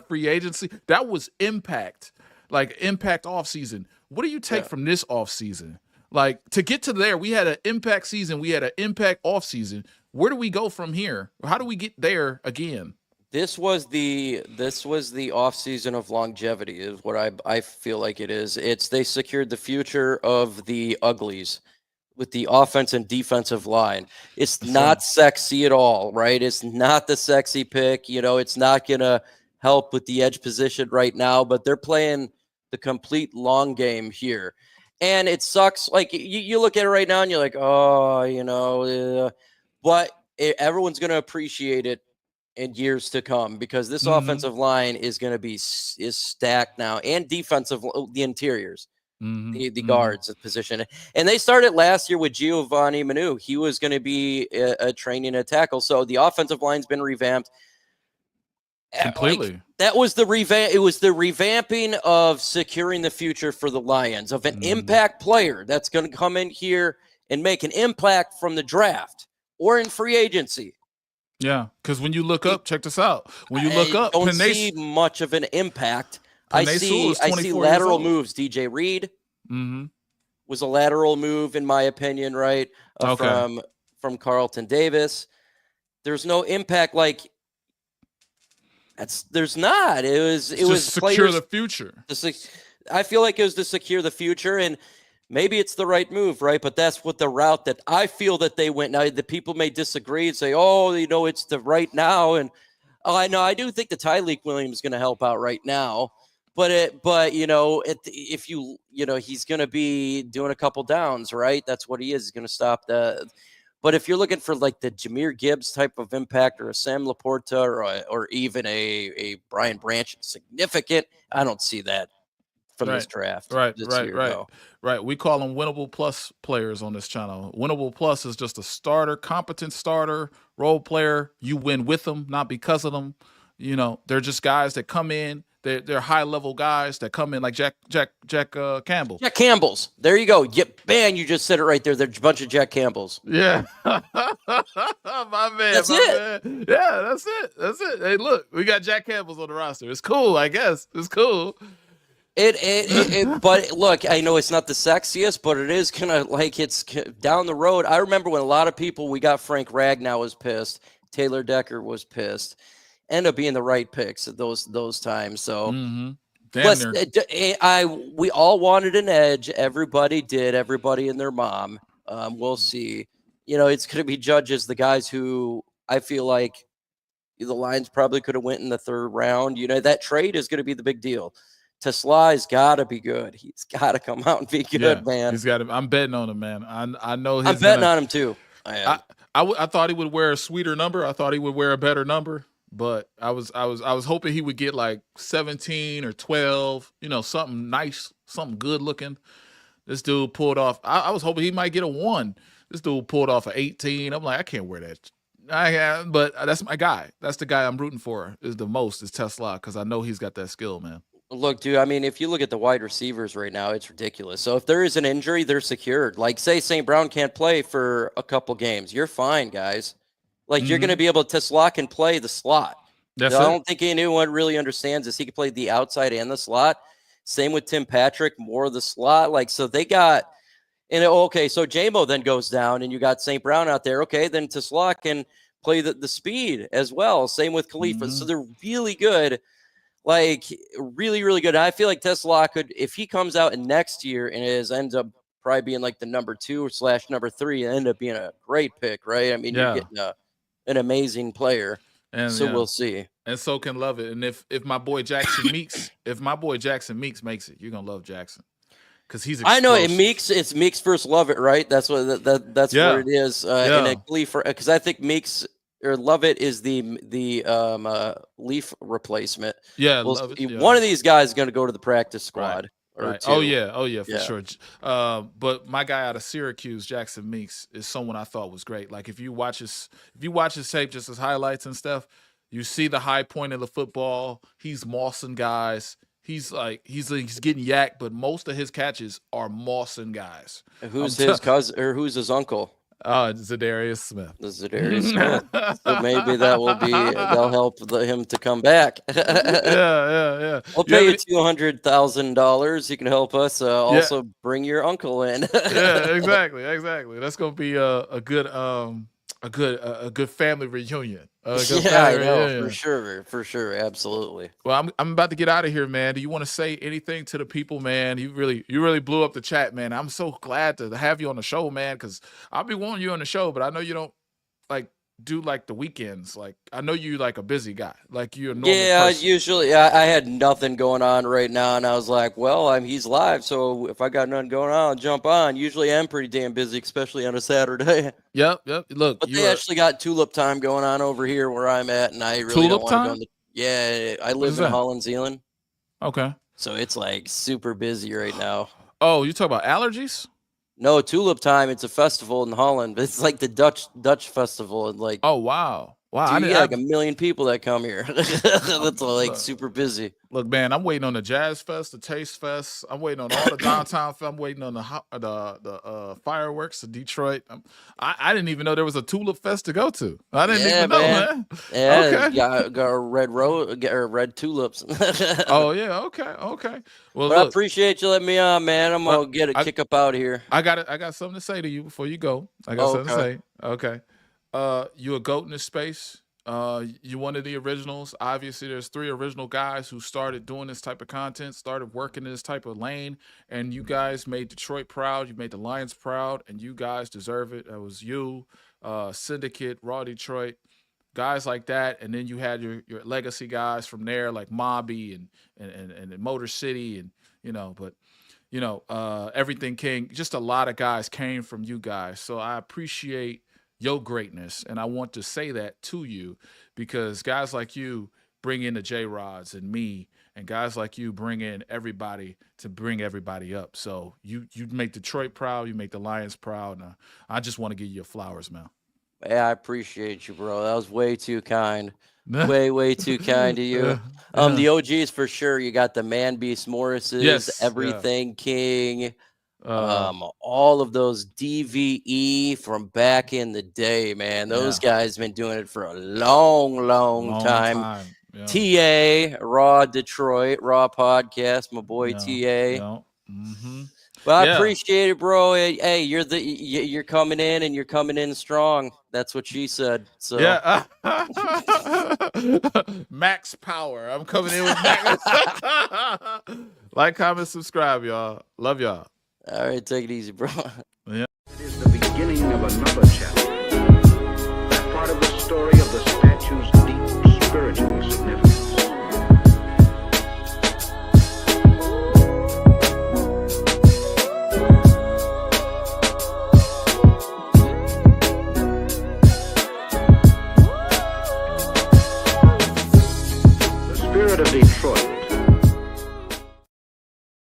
free agency. That was impact. Like, impact offseason. What do you take from this offseason? Like, to get to there, we had an impact season. We had an impact offseason. Where do we go from here? How do we get there again? This was the offseason of longevity is what I feel like it is. They secured the future of the uglies with the offense and defensive line. It's not sexy at all, right? It's not the sexy pick. You know, it's not going to help with the edge position right now, but they're playing the complete long game here. And it sucks. Like, you look at it right now and you're like, oh, you know, but everyone's going to appreciate it in years to come because this offensive line is going to be is stacked now, and defensive, the interiors. The guards position. And they started last year with Giovanni Manu. He was going to be a training a tackle. So the offensive line's been revamped. Completely. Like, that was the revamp. It was the revamping of securing the future for the Lions of an impact player that's going to come in here and make an impact from the draft or in free agency. Yeah, because when you look up, check this out. When you look up, don't see much of an impact. I see lateral moves. DJ Reed was a lateral move, in my opinion, right? From Carlton Davis. There's no impact like there's not. It was secure the future. I feel like it was to secure the future, and maybe it's the right move, right? But that's what the route that I feel that they went. Now, the people may disagree and say, oh, you know, it's the right now. And I know I do think the Tyreek Williams is going to help out right now. But you know, if you know, he's going to be doing a couple downs, right? That's what he is. He's going to stop the. But if you're looking for like the Jahmyr Gibbs type of impact or a Sam Laporta or even a Brian Branch, significant, I don't see that from this draft. Right. We call them winnable plus players on this channel. Winnable plus is just a starter, competent starter, role player. You win with them, not because of them. You know, they're just guys that come in. They're high level guys that come in like Jack Campbell. Jack Campbell's. There you go. Yep, man, you just said it right there. There's a bunch of Jack Campbells. Yeah. my man. That's it. Man. Yeah, that's it. Hey, look, we got Jack Campbell's on the roster. It's cool, I guess. It's cool. But look, I know it's not the sexiest, but it is kind of like it's down the road. I remember when a lot of people, we got Frank Ragnow was pissed. Taylor Decker was pissed. End up being the right picks at those times. So we all wanted an edge. Everybody did. Everybody and their mom. We'll see. You know, it's going to be judges, the guys who I feel like the Lions probably could have went in the 3rd round. You know, that trade is going to be the big deal. Tesla's got to be good. He's got to come out and be good, man. He's got to. I'm betting on him, man. I know. I'm betting on him too. I thought he would wear a sweeter number. I thought he would wear a better number. But I was hoping he would get like 17 or 12, you know, something nice, something good looking. This dude pulled off. I was hoping he might get a 1. This dude pulled off an 18. I'm like, I can't wear that. But that's my guy. That's the guy I'm rooting for is Tesla, because I know he's got that skill, man. Look, dude, I mean, if you look at the wide receivers right now, it's ridiculous. So if there is an injury, they're secured. Like, say St. Brown can't play for a couple games. You're fine, guys. Like, you're going to be able to slot and play the slot. I don't think anyone really understands this. He can play the outside and the slot. Same with Tim Patrick, more of the slot. Like, so they got – and okay, so J-Mo then goes down, and you got St. Brown out there. Okay, then Tesla can play the speed as well. Same with Khalifa. So they're really good, like really, really good. I feel like Tesla could – if he comes out in next year and ends up probably being like the number 2 / number 3 and end up being a great pick, right? I mean, you're getting an amazing player. And so we'll see. And so can love it. And if my boy Jackson Meeks, makes it, you're gonna love Jackson. Because he's explosive. I know it's Meeks versus Love It, right? That's what that's what it is. Because I think Meeks or Lovett is the Leaf replacement. Yeah, Well, love it. Yeah. one of these guys is going to go to the practice Right. squad. Or Right. two. Oh yeah, for Yeah. sure. But my guy out of Syracuse, Jackson Meeks, is someone I thought was great. Like if you watch his tape, just his highlights and stuff, you see the high point of the football. He's mossing guys. He's getting yacked, but most of his catches are mossing guys. Who's his cousin or who's his uncle? Zadarius Smith. Zadarius Smith. So maybe they'll help him to come back. Yeah. I'll pay you $200,000. You can help us. Also, bring your uncle in. Yeah, exactly. That's gonna be a good family reunion. For sure, absolutely. Well, I'm about to get out of here, man. Do you want to say anything to the people, man? You really blew up the chat, man. I'm so glad to have you on the show, man, because I'll be wanting you on the show, but I know you don't like do like the weekends. Like I know you like a busy guy. Like you're a normal person. Usually I had nothing going on right now, and I was like, well, he's live, so if I got nothing going on, I'll jump on. Usually I'm pretty damn busy, especially on a Saturday. Yep. Look, but they actually got tulip time going on over here where I'm at, and I really don't want to go. I live in Holland, Zealand. Okay. So it's like super busy right now. Oh, you talk about allergies? No, tulip time. It's a festival in Holland. It's like the Dutch festival, and like. Oh wow. Dude, like 1 million people that come here. That's like super busy. Look, man, I'm waiting on the Jazz Fest, the Taste Fest. I'm waiting on all the downtown fest. I'm waiting on the fireworks in Detroit. I didn't even know there was a Tulip Fest to go to. I didn't even know, man. Yeah, okay. got red tulips. Oh yeah, okay. Well, I appreciate you letting me on, man. I'm gonna get a kick up out of here. I got something to say to you before you go. I got something to say. Okay. You a GOAT in this space. You one of the originals. Obviously, there's 3 original guys who started doing this type of content, started working in this type of lane, and you guys made Detroit proud. You made the Lions proud, and you guys deserve it. That was you, Syndicate, Raw Detroit, guys like that, and then you had your legacy guys from there, like Mobby and Motor City, and Everything King. Just a lot of guys came from you guys, so I appreciate your greatness, and I want to say that to you because guys like you bring in the J-Rods and me, and guys like you bring in everybody to bring everybody up. So you make Detroit proud, you make the Lions proud, and I just want to give you your flowers, man. Yeah, I appreciate you, bro. That was way too kind. way too kind to you. The OGs for sure. You got the Man Beast Morrises, Everything King. All of those DVE from back in the day, man. Those guys been doing it for a long time. TA, Raw Detroit, Raw Podcast, my boy TA. Well, I appreciate it, bro. Hey, you're coming in, and you're coming in strong. That's what she said. So max power. I'm coming in with max. Like, comment, subscribe, y'all. Love y'all. All right, take it easy, bro. Yeah.